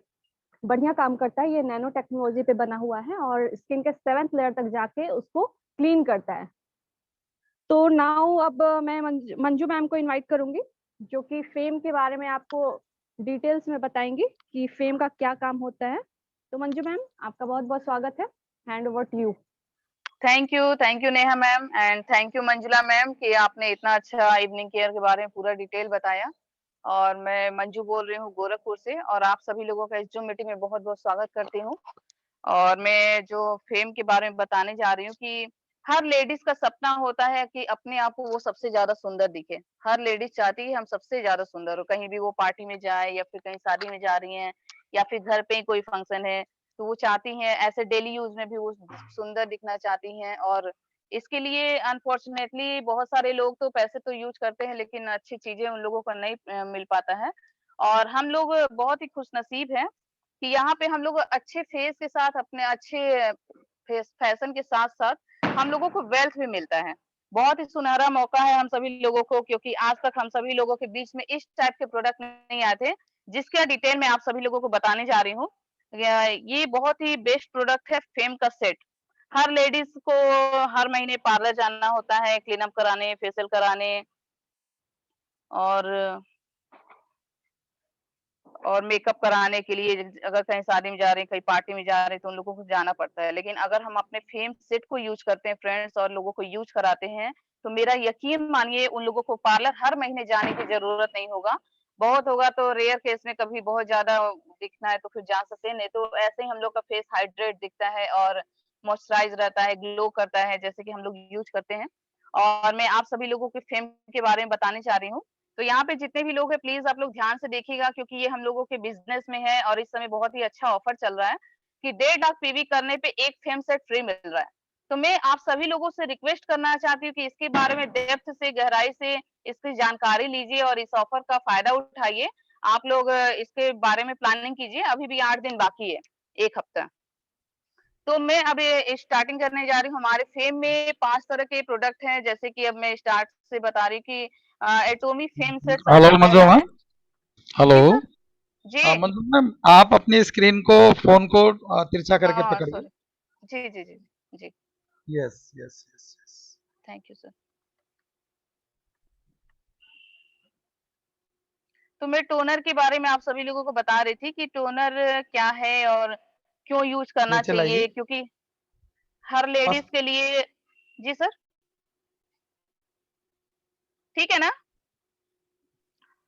बढ़िया काम करता है। ये नैनो टेक्नोलॉजी पे बना हुआ है और स्किन के 7th लेयर तक जाके उसको क्लीन करता है। तो नाउ अब मैं मंजू मैम को इनवाइट करूंगी, जो कि फेम के बारे में आपको डिटेल्स में बताएंगी कि फेम का क्या काम होता है। तो मंजू मैम, आपका बहुत बहुत स्वागत है। Hand over to you. Thank you Neha ma'am, and thank you Manjula ma'am कि आपने इतना अच्छा इवनिंग केयर के बारे में पूरा डिटेल बताया। और मैं मंजू बोल रही हूँ गोरखपुर से, और आप सभी लोगों का इस जूम मीटिंग में बहुत बहुत स्वागत करती हूँ। और मैं जो फेम के बारे में बताने जा रही हूँ कि हर लेडीज का सपना होता है कि अपने आप को वो सबसे ज्यादा सुंदर दिखे। हर लेडीज चाहती है हम सबसे ज्यादा सुंदर हो, कहीं भी वो पार्टी में जाए या फिर कहीं शादी में जा रही हैं या फिर घर पे ही कोई फंक्शन है, तो वो चाहती हैं ऐसे डेली यूज में भी वो सुंदर दिखना चाहती हैं। और इसके लिए अनफॉर्चुनेटली बहुत सारे लोग तो पैसे तो यूज करते हैं, लेकिन अच्छी चीजें उन लोगों को नहीं मिल पाता है। और हम लोग बहुत ही खुशनसीब हैं कि यहाँ पे हम लोग अच्छे फेस के साथ, अपने अच्छे फैशन के साथ साथ हम लोगों को वेल्थ भी मिलता है। बहुत ही सुनहरा मौका है हम सभी लोगों को, क्योंकि आज तक हम सभी लोगों के बीच में इस टाइप के प्रोडक्ट नहीं आए थे जिसका डिटेल मैं आप सभी लोगों को बताने जा रही हूँ। ये बहुत ही बेस्ट प्रोडक्ट है फेम का सेट। हर लेडीज को हर महीने पार्लर जाना होता है, क्लीन अप कराने, फेशियल कराने और मेकअप कराने के लिए। अगर कहीं शादी में जा रहे हैं, कहीं पार्टी में जा रहे हैं, तो उन लोगों को जाना पड़ता है। लेकिन अगर हम अपने फेम सेट को यूज करते हैं फ्रेंड्स और लोगों को यूज कराते हैं, तो मेरा यकीन मानिए उन लोगों को पार्लर हर महीने जाने की जरूरत नहीं होगा। बहुत होगा तो रेयर केस में कभी बहुत ज्यादा दिखना है तो फिर जा सकते हैं, नहीं तो ऐसे ही हम लोग का फेस हाइड्रेट दिखता है और मॉइस्चराइज रहता है, ग्लो करता है, जैसे कि हम लोग यूज करते हैं। और मैं आप सभी लोगों के फेम के बारे में बताने जा रही हूँ। तो यहाँ पे जितने भी लोग हैं प्लीज आप लोग ध्यान से देखिएगा, क्योंकि ये हम लोगों के बिजनेस में है और इस समय बहुत ही अच्छा ऑफर चल रहा है कि 1.5 लाख पीवी करने पे एक फेम सेट फ्री मिल रहा है। तो मैं आप सभी लोगों से रिक्वेस्ट करना चाहती हूँ कि इसके बारे में डेप्थ से, गहराई से इसकी जानकारी लीजिए और इस ऑफर का फायदा उठाइए। आप लोग इसके बारे में प्लानिंग कीजिए। अभी भी 8 दिन बाकी है, 1 हफ्ता। तो मैं अब ये स्टार्टिंग करने जा रही हूँ। हमारे फेम में 5 तरह के प्रोडक्ट हैं, जैसे कि अब मैं स्टार्ट से बता रही हूँ कि एटॉमी फेम सेट हेलो सबसे मंजू पहला मैम। है। हेलो। जी सर। जी। मंजू मैम, आप अपनी स्क्रीन को, फोन को तिरछा करके पकड़िए। सॉरी। जी जी जी जी। Yes yes yes yes. Thank you sir. तो मैं टोनर के बारे में आप सभी लोगों को बता रही थी कि टोनर क्या है और क्यों यूज करना नीचे लाइए। चाहिए, क्योंकि हर लेडीज फर्स्ट। के लिए। जी सर। ठीक है ना।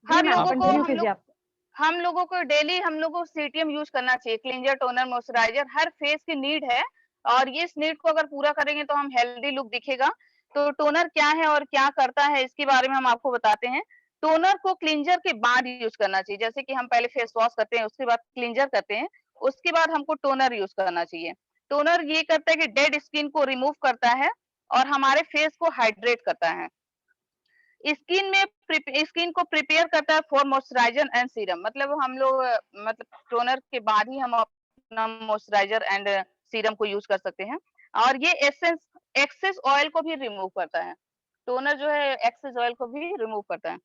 जी हर मैम, लोगों को कंटिन्यू कीजिए आप। हम लोगों को डेली हम लोगों को सीटीएम यूज करना चाहिए। क्लींजर, टोनर, मॉइस्चराइजर हर फेस की नीड है, और ये इस नीड को अगर पूरा करेंगे तो हम हेल्दी लुक दिखेगा। तो टोनर क्या है और क्या करता है इसके बारे में हम आपको बताते हैं। टोनर को क्लींजर के बाद यूज करना चाहिए। जैसे कि हम पहले फेस वॉश करते हैं, उसके बाद क्लींजर करते हैं, उसके बाद हमको टोनर यूज करना चाहिए। टोनर ये करता है कि डेड स्किन को रिमूव करता है और हमारे फेस को हाइड्रेट करता है। स्किन को प्रिपेयर करता है फॉर मॉइस्चराइजर एंड सीरम। मतलब हम लोग मतलब टोनर के बाद ही हम अपना मॉइस्चराइजर एंड सीरम को यूज कर सकते हैं। और ये एक्सेस ऑयल को भी रिमूव करता है। टोनर जो है एक्सेस ऑयल को भी रिमूव करता है।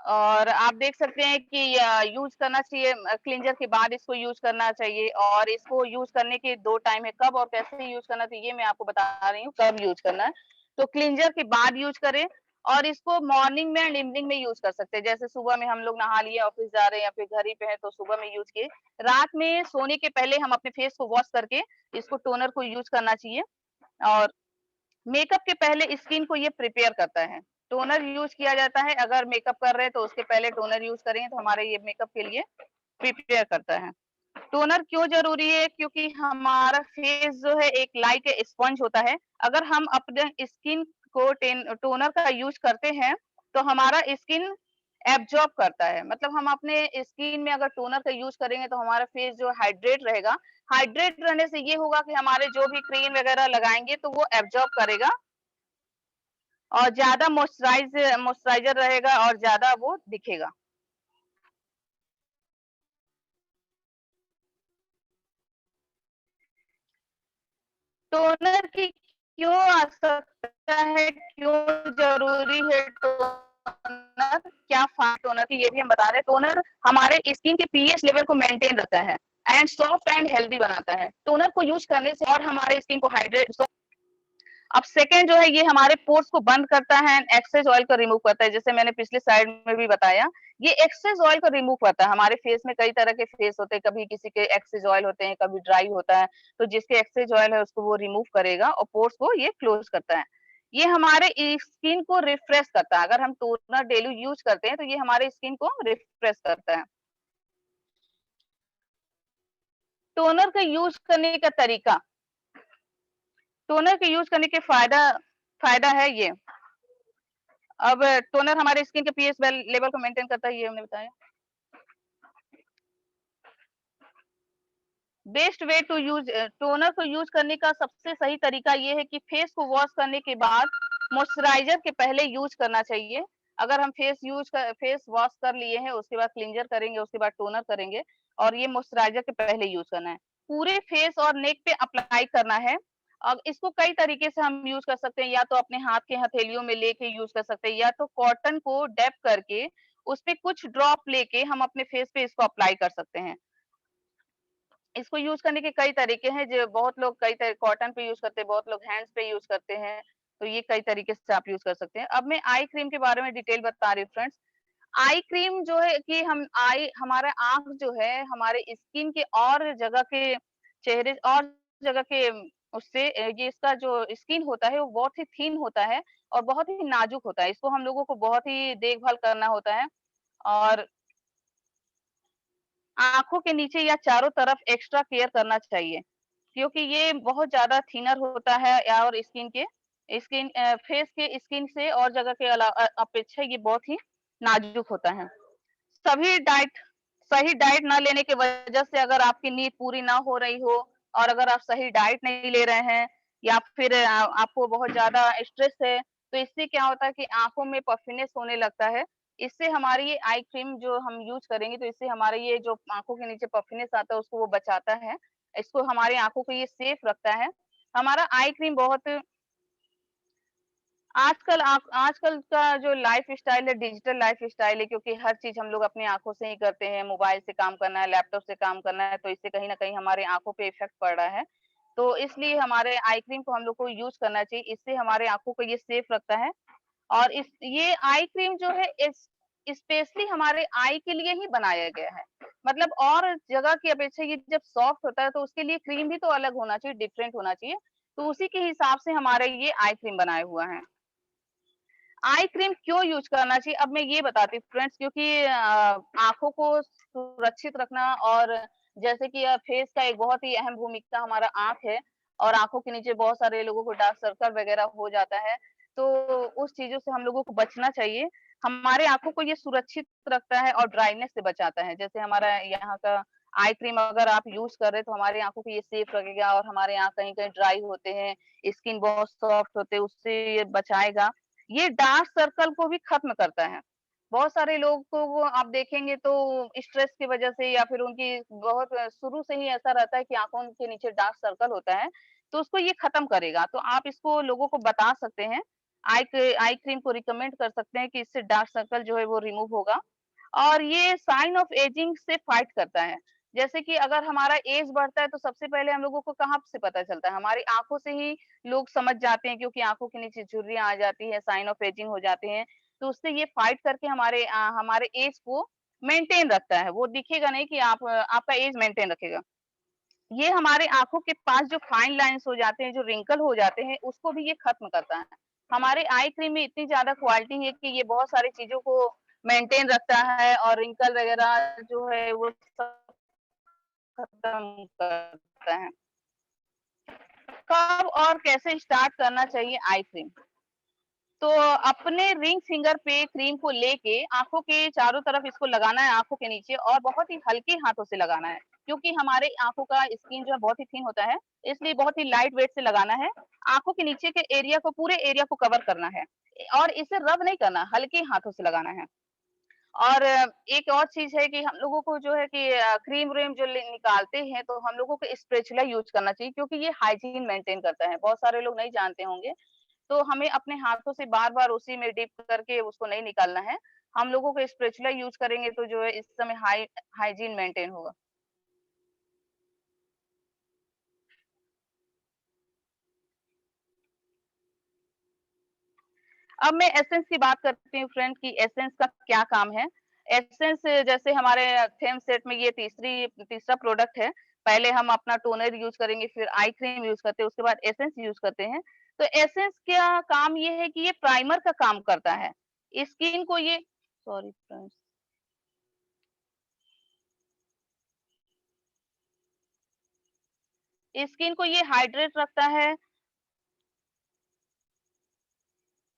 और आप देख सकते हैं कि यूज करना चाहिए, क्लींजर के बाद इसको यूज करना चाहिए, और इसको यूज करने के 2 टाइम है, कब और कैसे यूज करना चाहिए ये मैं आपको बता रही हूँ कब यूज करना है। तो क्लींजर के बाद यूज करें, और इसको मॉर्निंग में एंड इवनिंग में यूज कर सकते हैं। जैसे सुबह में हम लोग नहा लिए, ऑफिस जा रहे हैं या फिर घर ही पे है तो सुबह में यूज किए। रात में सोने के पहले हम अपने फेस को वॉश करके इसको टोनर को यूज करना चाहिए। और मेकअप के पहले स्किन को ये प्रिपेयर करता है। टोनर यूज किया जाता है, अगर मेकअप कर रहे हैं तो उसके पहले टोनर यूज करेंगे तो हमारे ये मेकअप के लिए प्रिपेयर करता है। टोनर क्यों जरूरी है? क्योंकि हमारा फेस जो है एक लाइक स्पंज होता है। अगर हम अपने स्किन को टोनर का यूज करते हैं तो हमारा स्किन एब्जॉर्ब करता है। मतलब हम अपने स्किन में अगर टोनर का यूज करेंगे तो हमारा फेस जो हाइड्रेट रहेगा। हाइड्रेट रहने से ये होगा कि हमारे जो भी क्रीम वगैरह लगाएंगे तो वो एब्जॉर्ब करेगा, और ज्यादा मॉइस्चराइजर रहेगा और ज्यादा वो दिखेगा। टोनर की क्यों आवश्यकता है, क्यों जरूरी है टोनर, क्या फायदा टोनर की ये भी हम बता रहे हैं। टोनर हमारे स्किन के पीएच लेवल को मेंटेन रखता है एंड सॉफ्ट एंड हेल्दी बनाता है। टोनर को यूज करने से और हमारे स्किन को हाइड्रेट। अब सेकेंड जो है ये हमारे पोर्स को बंद करता है एंड एक्सेस ऑयल को रिमूव करता है। जैसे मैंने पिछले साइड में भी बताया, ये एक्सेस ऑयल को रिमूव करता है। हमारे फेस में कई तरह के फेस होते हैं, कभी किसी के एक्सेस ऑयल होते हैं, कभी ड्राई होता है, तो जिसके एक्सेस ऑयल है उसको वो रिमूव करेगा और पोर्स को ये क्लोज करता है। ये हमारे स्किन को रिफ्रेश करता है। अगर हम टोनर डेली यूज करते हैं तो ये हमारे स्किन को रिफ्रेश करता है। टोनर का यूज करने का तरीका, टोनर के यूज करने के फायदा है ये। अब टोनर हमारे स्किन के पीएच लेवल को मेंटेन करता है, ये हमने बताया। Best way to use, toner को यूज करने का सबसे सही तरीका ये है कि फेस को वॉश करने के बाद मॉइस्चराइजर के पहले यूज करना चाहिए। अगर हम फेस वॉश कर लिए हैं, उसके बाद क्लींजर करेंगे, उसके बाद टोनर करेंगे, और ये मॉइस्चराइजर के पहले यूज करना है। पूरे फेस और नेक पे अप्लाई करना है। अब इसको कई तरीके से हम यूज कर सकते हैं, या तो अपने हाथ के हथेलियों में लेके यूज कर सकते हैं, या तो कॉटन को डैप करके उस पे कुछ ड्रॉप लेके हम अपने फेस पे इसको अप्लाई कर सकते हैं। इसको यूज करने के कई तरीके हैं, जो बहुत लोग कॉटन पे यूज करते हैं, बहुत लोग हैंड्स पे यूज करते हैं, तो ये कई तरीके से आप यूज कर सकते हैं। अब मैं आई क्रीम के बारे में डिटेल बता रही हूँ फ्रेंड्स। आई क्रीम जो है कि हमारा आंख जो है हमारे स्किन के और जगह के चेहरे और जगह के उससे ये इसका जो स्किन होता है वो बहुत ही थीन होता है और बहुत ही नाजुक होता है। इसको हम लोगों को बहुत ही देखभाल करना होता है, और आँखों के नीचे या चारों तरफ एक्स्ट्रा केयर करना चाहिए, क्योंकि ये बहुत ज़्यादा थिनर होता है और फेस के स्किन से और जगह के अपेक्षा ये बहुत ही नाजुक होता है। सभी डाइट सही डाइट ना लेने की वजह से अगर आपकी नींद पूरी ना हो रही हो, और अगर आप सही डाइट नहीं ले रहे हैं, या फिर आपको बहुत ज़्यादा स्ट्रेस है, तो इससे क्या होता है कि आँखों में पफीनेस होने लगता है। इससे हमारी ये आई क्रीम जो हम यूज़ करेंगे तो इससे हमारे ये जो आँखों के नीचे पफीनेस आता है उसको वो बचाता है। इसको हमारी आँखों को ये सेफ रखता है। हमारा आई क्रीम बहुत आजकल का जो लाइफ़स्टाइल है, डिजिटल लाइफ़स्टाइल है, क्योंकि हर चीज़ हम लोग अपनी आँखों से ही करते हैं, मोबाइल से काम करना है, लैपटॉप से काम करना है, तो इससे कहीं न कहीं हमारे आँखों पे इफ़ेक्ट पड़ रहा है। तो इसलिए हमारे आई क्रीम को हम लोग को यूज़ करना चाहिए, इससे हमारे आँखों को ये सेफ रखता है। और इस ये आई क्रीम जो है स्पेशली हमारे आई के लिए ही बनाया गया है। मतलब और जगह की अपेक्षा ये जब सॉफ्ट होता है तो उसके लिए क्रीम भी तो अलग होना चाहिए, डिफरेंट होना चाहिए। तो उसी के हिसाब से हमारे ये आई क्रीम बनाया हुआ है। आई क्रीम क्यों यूज करना चाहिए? अब मैं ये बताती हूँ फ्रेंड्स, क्योंकि आँखों को सुरक्षित रखना, और जैसे कि फेस का एक बहुत ही अहम भूमिका हमारा आँख है, और आँखों के नीचे बहुत सारे लोगों को डार्क सर्कल वगैरह हो जाता है, तो उस चीज़ों से हम लोगों को बचना चाहिए। हमारे आँखों को ये सुरक्षित रखता है और ड्राइनेस से बचाता है। जैसे हमारा यहाँ का आई क्रीम अगर आप यूज़ कर रहे हैं तो हमारी आँखों को ये सेफ रखेगा, और हमारे यहाँ कहीं-कहीं ड्राई होते हैं, स्किन बहुत सॉफ्ट होते हैं, उससे ये बचाएगा। ये डार्क सर्कल को भी खत्म करता है। बहुत सारे लोग को वो आप देखेंगे तो स्ट्रेस की वजह से, या फिर उनकी बहुत शुरू से ही ऐसा रहता है कि आँखों के नीचे डार्क सर्कल होता है, तो उसको ये खत्म करेगा। तो आप इसको लोगों को बता सकते हैं। आई क्रीम को रिकमेंड कर सकते हैं कि इससे डार्क सर्कल जो है वो रिमूव होगा। और ये साइन ऑफ एजिंग से फाइट करता है। जैसे कि अगर हमारा एज बढ़ता है तो सबसे पहले हम लोगों को कहाँ से पता चलता है? हमारी आँखों से ही लोग समझ जाते हैं, क्योंकि आँखों के नीचे झुर्रियाँ आ जाती है, साइन ऑफ एजिंग हो जाते हैं। तो उससे ये फाइट करके हमारे एज को मेंटेन रखता है। वो दिखेगा नहीं कि आपका एज मेंटेन रखेगा। ये हमारे आँखों के पास जो फाइन लाइन्स हो जाते हैं, जो रिंकल हो जाते हैं, उसको भी ये खत्म करता है। हमारे आई क्रीम में इतनी ज़्यादा क्वालिटी है कि ये बहुत सारी चीज़ों को मेंटेन रखता है और रिंकल वगैरह जो है वो सब खत्म करता है। कब और कैसे स्टार्ट करना चाहिए आई क्रीम? तो अपने रिंग फिंगर पे क्रीम को लेके आँखों के चारों तरफ इसको लगाना है, आँखों के नीचे, और बहुत ही हल्के हाथों से लगाना है, क्योंकि हमारे आँखों का स्किन जो है बहुत ही थिन होता है, इसलिए बहुत ही लाइट वेट से लगाना है। आँखों के नीचे के एरिया को, पूरे एरिया को कवर करना है और इसे रब नहीं करना, हल्के हाथों से लगाना है। और एक और चीज़ है कि हम लोगों को जो है कि क्रीम व्रीम जो निकालते हैं, तो हम लोगों को स्पैचुला यूज़ करना चाहिए, क्योंकि ये हाइजीन मेंटेन करता है। बहुत सारे लोग नहीं जानते होंगे, तो हमें अपने हाथों से बार-बार उसी में डिप करके उसको नहीं निकालना है। हम लोगों को स्पैचुला यूज़ करेंगे तो जो है इस समय हाइजीन मेंटेन होगा। अब मैं एसेंस की बात करती हूँ फ्रेंड, कि एसेंस का क्या काम है। एसेंस जैसे हमारे थीम सेट में ये तीसरा प्रोडक्ट है। पहले हम अपना टोनर यूज़ करेंगे, फिर आई क्रीम यूज़ करते हैं, उसके बाद एसेंस यूज़ करते हैं। तो एसेंस का काम ये है कि ये प्राइमर का काम करता है। स्किन को ये सॉरी फ्रेंड्स। स्किन को ये हाइड्रेट रखता है।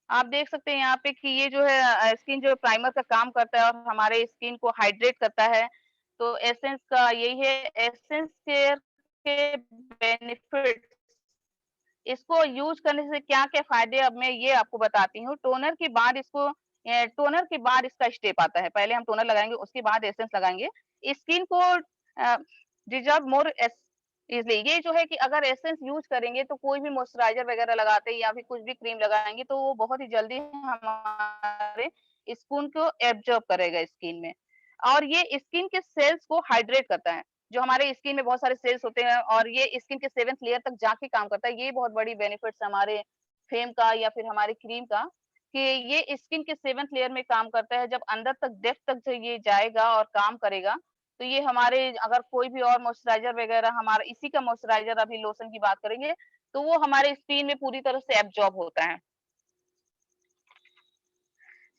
आप देख सकते हैं यहाँ पे कि ये जो है स्किन जो प्राइमर का काम करता है और हमारे स्किन को हाइड्रेट करता है। तो एसेंस का यही है, एसेंस केयर के बेनिफिट। इसको यूज़ करने से क्या-क्या फ़ायदे, अब मैं ये आपको बताती हूँ। टोनर के बाद इसका स्टेप आता है। पहले हम टोनर लगाएँगे, उसके बाद एसेंस लगाएँगे। स्किन को डिज़र्व मोर एस इज़िली। ये जो है कि अगर एसेंस यूज़ करेंगे तो कोई भी मॉइस्चराइज़र वगैरह लगाते हैं या फिर कुछ भी क्रीम लगाएँगे, तो वो बहुत ही जल्दी हमारे स्किन को एब्ज़ॉर्ब करेगा स्किन में। और ये स्किन के सेल्स को हाइड्रेट करता है। जो हमारे स्किन में बहुत सारे सेल्स होते हैं और ये स्किन के 7th लेयर तक जाके काम करता है। ये बहुत बड़ी बेनिफिट्स हमारे फेम का या फिर हमारी क्रीम का, कि ये स्किन के 7th लेयर में काम करता है। जब अंदर तक, डेप्थ तक जो ये जाएगा और काम करेगा, तो ये हमारे, अगर कोई भी और मॉइस्चराइज़र वगैरह, हमारा इसी का मॉइस्चराइज़र, अभी लोशन की बात करेंगे, तो वो हमारे स्किन में पूरी तरह से एब्ज़ॉर्ब होता है।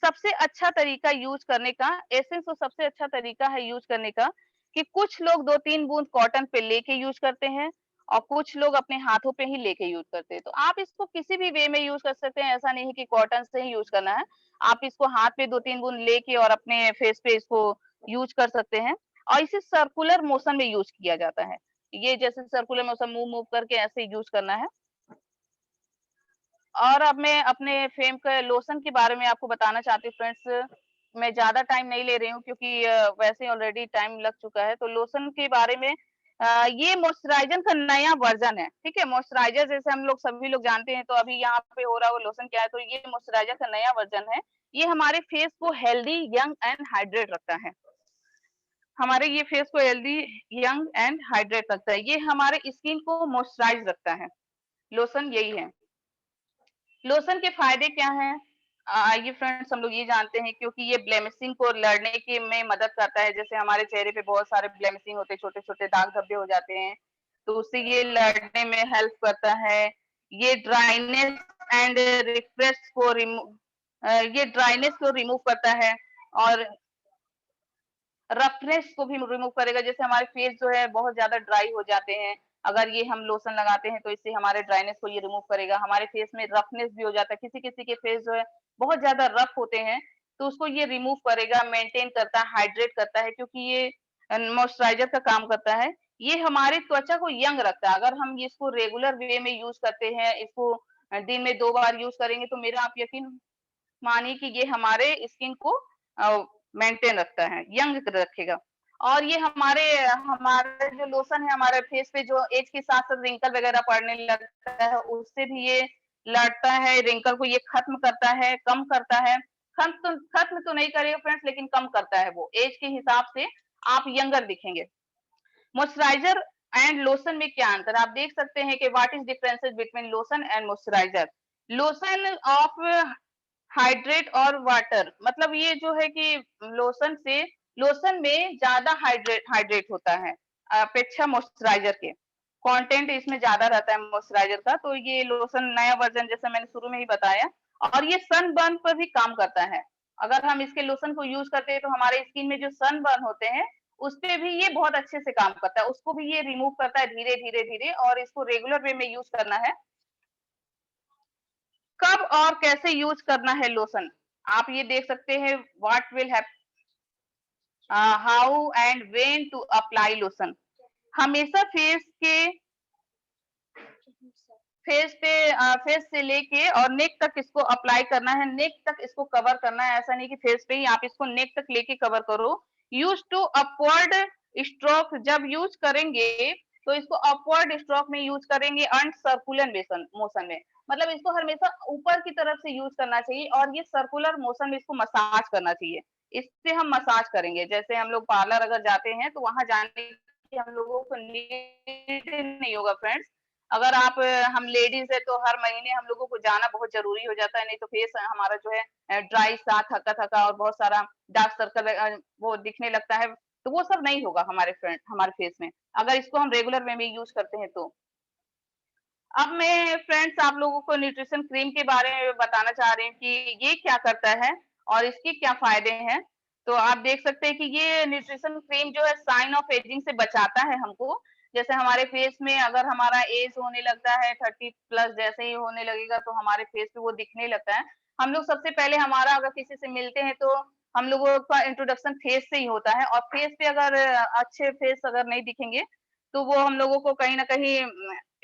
सबसे अच्छा तरीका यूज़ करने का, एसेंस तो सबसे अच्छा तरीका है यूज़ करने का, कि कुछ लोग 2-3 बूँद कॉटन पे लेके यूज़ करते हैं और कुछ लोग अपने हाथों पे ही लेके यूज़ करते हैं। तो आप इसको किसी भी वे में यूज़ कर सकते हैं, ऐसा नहीं है कि कॉटन से ही यूज़ करना है। आप इसको हाथ पे 2-3 बूँद लेके और अपने फेस पे इसको यूज़ कर सकते हैं, और इसे सर्कुलर मोशन में यूज़ किया जाता है। ये जैसे सर्कुलर मोशन, मूव-मूव करके ऐसे यूज़ करना है। और अब मैं अपने फेम के लोशन के बारे में आपको बताना चाहती हूँ फ्रेंड्स। मैं ज़्यादा टाइम नहीं ले रही हूँ, क्योंकि वैसे ही ऑलरेडी टाइम लग चुका है। तो लोशन के बारे में, ये मॉइस्चराइज़र का नया वर्ज़न है, ठीक है? मॉइस्चराइज़र जैसे हम लोग सभी लोग जानते हैं, तो अभी यहाँ पे हो रहा है वो लोशन क्या है, तो ये मॉइस्चराइज़र का नया वर्ज़न है। ये हमारे फेस को हेल्दी, यंग एंड हाइड्रेट रखता है। हमारे ये फेस को हेल्दी, यंग एंड हाइड्रेट रखता है। ये हमारे स्किन को मॉइस्चराइज़ रखता है। लोशन यही है। लोशन के फायदे क्या हैं? आइए फ्रेंड्स, हम लोग ये जानते हैं, क्योंकि ये ब्लेमिशिंग को लड़ने के में मदद करता है। जैसे हमारे चेहरे पे बहुत सारे ब्लेमिशिंग होते हैं, छोटे-छोटे दाग धब्बे हो जाते हैं, तो उससे ये लड़ने में हेल्प करता है। ये ड्राइनेस एंड रिफ्रेश को ये ड्राइनेस को रिमूव करता है और रफनेस को भी रिमूव करेगा। जैसे हमारे फेस जो है बहुत ज़्यादा ड्राई हो जाते हैं, अगर ये हम लोशन लगाते हैं तो इससे हमारे ड्राइनेस को ये रिमूव करेगा। हमारे फेस में रफनेस भी हो जाता है, किसी-किसी के फेस जो है बहुत ज़्यादा रफ होते हैं, तो उसको ये रिमूव करेगा, मेंटेन करता है, हाइड्रेट करता है, क्योंकि ये मॉइस्चराइज़र का काम करता है। ये हमारी त्वचा को यंग रखता है। अगर हम इसको रेगुलर वे में यूज़ करते हैं, इसको दिन में 2 बार यूज़ करेंगे, तो मेरा आप यकीन मानिए कि ये हमारे स्किन को मेंटेन रखता है, यंग रखेगा। और ये हमारे जो लोशन है, हमारे फेस पे जो एज के साथ-साथ रिंकल वगैरह पड़ने लगता है, उससे भी ये लड़ता है, रिंकल को ये खत्म करता है, कम करता है। खत्म तो नहीं करेगा फ्रेंड्स, लेकिन कम करता है। वो एज के हिसाब से आप यंगर दिखेंगे। मॉइस्चराइजर एंड लोशन में क्या अंतर, आप देख सकते हैं कि what is differences between lotion and moisturiser. Lotion of hydrate और वाटर, मतलब ये जो है कि लोशन में ज्यादा हाइड्रेट होता है अपेक्षा मॉइस्चराइजर के। कंटेंट इसमें ज्यादा रहता है मॉइस्चराइजर का। तो ये लोशन नया वर्जन, जैसे मैंने शुरू में ही बताया, और ये सनबर्न पर भी काम करता है। अगर हम इसके लोशन को यूज करते हैं तो हमारे स्किन में जो सनबर्न होते हैं उस पे भी ये बहुत अच्छे से काम करता है, उसको भी ये रिमूव करता है धीरे धीरे धीरे। और इसको रेगुलर वे में यूज करना है। कब और कैसे यूज करना है लोशन, आप ये देख सकते हैं। What will how and when to apply lotion. हमेशा फेस से लेके और नेक तक इसको अप्लाई करना है, नेक तक इसको कवर करना है। ऐसा नहीं कि फेस पे ही आप इसको नेक तक लेके कवर करो। यूज टू अपवर्ड स्ट्रोक, जब यूज करेंगे तो इसको अपवर्ड स्ट्रोक में यूज करेंगे एंड सर्कुलर मोशन में, मतलब इसको हमेशा ऊपर की तरफ से यूज करना चाहिए और ये सर्कुलर मोशन में इसको मसाज करना चाहिए। इससे हम मसाज करेंगे, जैसे हम लोग पार्लर अगर जाते हैं तो वहां जाने की हम लोगों को नीड नहीं होगा फ्रेंड्स। अगर आप हम लेडीज है तो हर महीने हम लोगों को जाना बहुत जरूरी हो जाता है, नहीं तो फेस हमारा जो है ड्राई सा थका थका और बहुत सारा डार्क सर्कल वो दिखने लगता है। तो वो सब नहीं होगा हमारे फेस में, अगर इसको हम रेगुलर वे में यूज करते हैं तो। अब मैं फ्रेंड्स आप लोगों को न्यूट्रिशन क्रीम के बारे में बताना चाह रही हूँ कि ये क्या करता है और इसके क्या फायदे हैं। तो आप देख सकते हैं कि ये न्यूट्रिशन क्रीम जो है साइन ऑफ एजिंग से बचाता है हमको। जैसे हमारे फेस में अगर हमारा एज होने लगता है 30+ जैसे ही होने लगेगा तो हमारे फेस पे वो दिखने लगता है। हम लोग सबसे पहले हमारा अगर किसी से मिलते हैं तो हम लोगों का इंट्रोडक्शन फेस से ही होता है, और फेस पे अगर अच्छे फेस अगर नहीं दिखेंगे तो वो हम लोगों को कहीं ना कहीं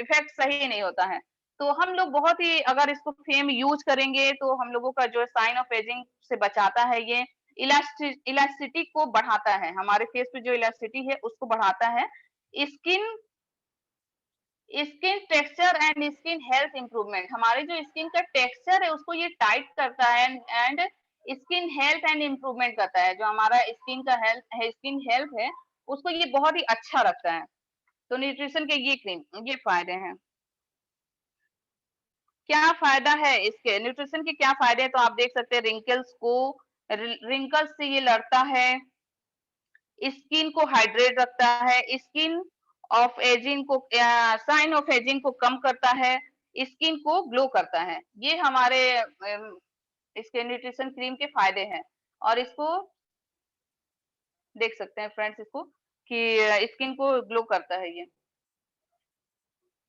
इफेक्ट सही नहीं होता है। तो हम लोग बहुत ही अगर इसको फेम यूज करेंगे तो हम लोगों का जो साइन ऑफ एजिंग से बचाता है। ये इलास्टिसिटी को बढ़ाता है, हमारे फेस पे जो इलास्टिसिटी है उसको बढ़ाता है। Skin skin texture and skin health improvement, हमारे जो स्किन का टेक्सचर है उसको ये टाइट करता है and skin health and improvement करता है। जो हमारा स्किन हेल्थ है उसको ये बहुत ही अच्छा रखता है। तो न्यूट्रिशन के ये क्रीम ये फायदे हैं। क्या फायदा है इसके, न्यूट्रिशन के क्या फायदे हैं तो आप देख सकते हैं। रिंकल्स से ये लड़ता है, स्किन को हाइड्रेट रखता है, स्किन ऑफ एजिंग को साइन ऑफ एजिंग को कम करता है, स्किन को ग्लो करता है। ये हमारे इसके न्यूट्रिशन क्रीम के फायदे हैं। और इसको देख सकते हैं फ्रेंड्स इसको कि स्किन को ग्लो करता है ये।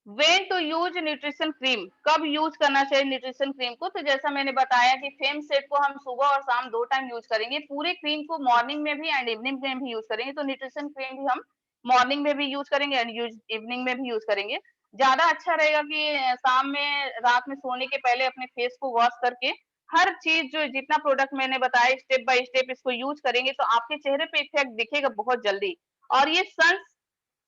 When to use nutrition cream, कब यूज करना चाहिए न्यूट्रिशन क्रीम को। तो जैसा मैंने बताया कि फेम सेट को हम सुबह और शाम 2 टाइम यूज करेंगे, पूरे क्रीम को मॉर्निंग में भी एंड इवनिंग में भी यूज करेंगे। तो न्यूट्रिशन क्रीम भी हम मॉर्निंग में भी यूज करेंगे एंड इवनिंग में भी यूज करेंगे। ज्यादा अच्छा रहेगा कि शाम में रात में सोने के पहले अपने फेस को वॉश करके हर चीज जो जितना प्रोडक्ट मैंने बताया स्टेप बाय स्टेप इसको यूज करेंगे तो आपके चेहरे पे इफेक्ट दिखेगा बहुत जल्दी। और ये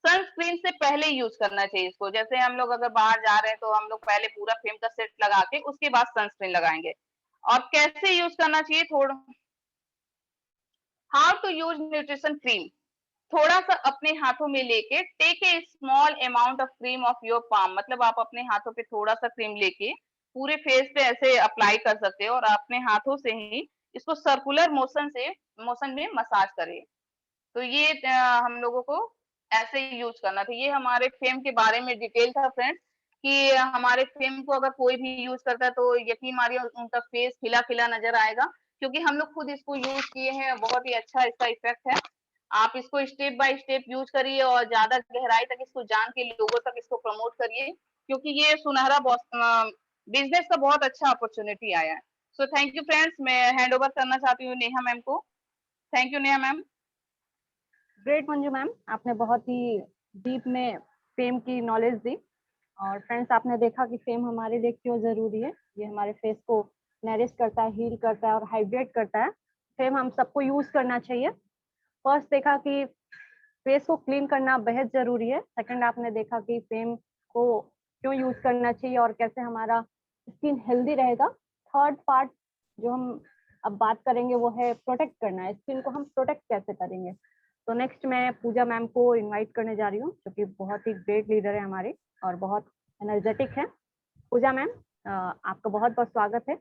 सनस्क्रीन से पहले यूज करना चाहिए इसको। जैसे हम लोग अगर बाहर जा रहे हैं तो हम लोग पहले पूरा फेम का सेट लगा के उसके बाद सनस्क्रीन लगाएंगे। और कैसे यूज करना चाहिए, थोड़ा how to use nutrition cream, थोड़ा सा अपने हाथों में लेके take a small amount of cream of your palm, मतलब आप अपने हाथों पे थोड़ा सा क्रीम लेके पूरे फेस पे ऐसे अप्लाई कर सकते हो और अपने हाथों से ही इसको सर्कुलर मोशन में मसाज करें। तो ये हम लोगों को ऐसे ही यूज करना था। ये हमारे फेम के बारे में डिटेल था फ्रेंड्स कि हमारे फेम को अगर कोई भी यूज करता है तो यकीन मानिए उनका फेस खिला खिला नजर आएगा, क्योंकि हम लोग खुद इसको यूज किए हैं। बहुत ही अच्छा इसका इफेक्ट है। आप इसको स्टेप बाय स्टेप यूज करिए और ज्यादा गहराई तक इसको जान के लोगों तक इसको प्रमोट करिए, क्योंकि ये सुनहरा बिजनेस का बहुत अच्छा अपॉर्चुनिटी आया है। सो थैंक यू फ्रेंड्स, मैं हैंड ओवर करना चाहती हूँ नेहा मैम को। Thank you Neha ma'am. Great Manju ma'am, आपने बहुत ही डीप में फेम की नॉलेज दी। और फ्रेंड्स आपने देखा कि फेम हमारे लिए क्यों जरूरी है। ये हमारे फेस को नरिश करता है, हील करता है और हाइड्रेट करता है। फेम हम सबको यूज करना चाहिए। फर्स्ट देखा कि फेस को क्लीन करना बेहद जरूरी है। सेकंड आपने देखा कि फेम को क्यों यूज करना चाहिए और कैसे हमारा स्किन हेल्दी रहेगा। थर्ड पार्ट जो हम अब बात करेंगे वो है प्रोटेक्ट करना है, स्किन को हम प्रोटेक्ट कैसे करेंगे। तो नेक्स्ट मैं पूजा मैम को इनवाइट करने जा रही हूँ, जो कि बहुत ही ग्रेट लीडर है हमारे और बहुत एनर्जेटिक है। पूजा मैम, आपका बहुत बहुत स्वागत है।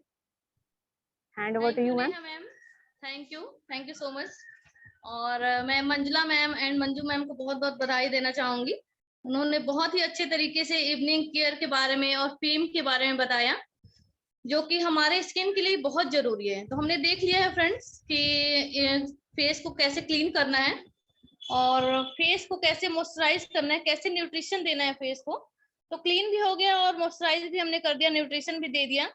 Hand over to you ma'am. Thank you so much. और मैं Manjula ma'am and Manju ma'am को बहुत बहुत बधाई देना चाहूंगी। उन्होंने बहुत ही अच्छे तरीके से इवनिंग केयर के बारे में और फेम के बारे में बताया, जो कि हमारे स्किन के लिए बहुत जरूरी है। तो हमने देख लिया है फ्रेंड्स कि फेस को कैसे क्लीन करना है और फेस को कैसे मॉइस्चराइज करना है, कैसे न्यूट्रिशन देना है फेस को। तो क्लीन भी हो गया और मॉइस्चराइज भी हमने कर दिया, न्यूट्रिशन भी दे दिया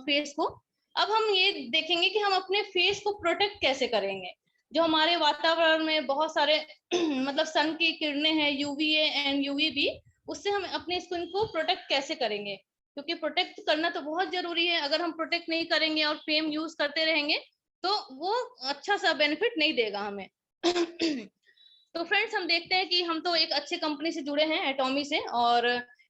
फेस को। अब हम ये देखेंगे कि हम अपने फेस को प्रोटेक्ट कैसे करेंगे। जो हमारे वातावरण में बहुत सारे मतलब सन की किरणें हैं, यूवीए एंड यूवीबी, उससे हम अपने स्किन को प्रोटेक्ट कैसे करेंगे, क्योंकि प्रोटेक्ट करना तो बहुत जरूरी है। अगर हम प्रोटेक्ट नहीं करेंगे और फेम यूज करते रहेंगे तो वो अच्छा सा बेनिफिट नहीं देगा हमें। तो फ्रेंड्स, हम देखते हैं कि हम तो एक अच्छे कंपनी से जुड़े हैं, एटॉमी से, और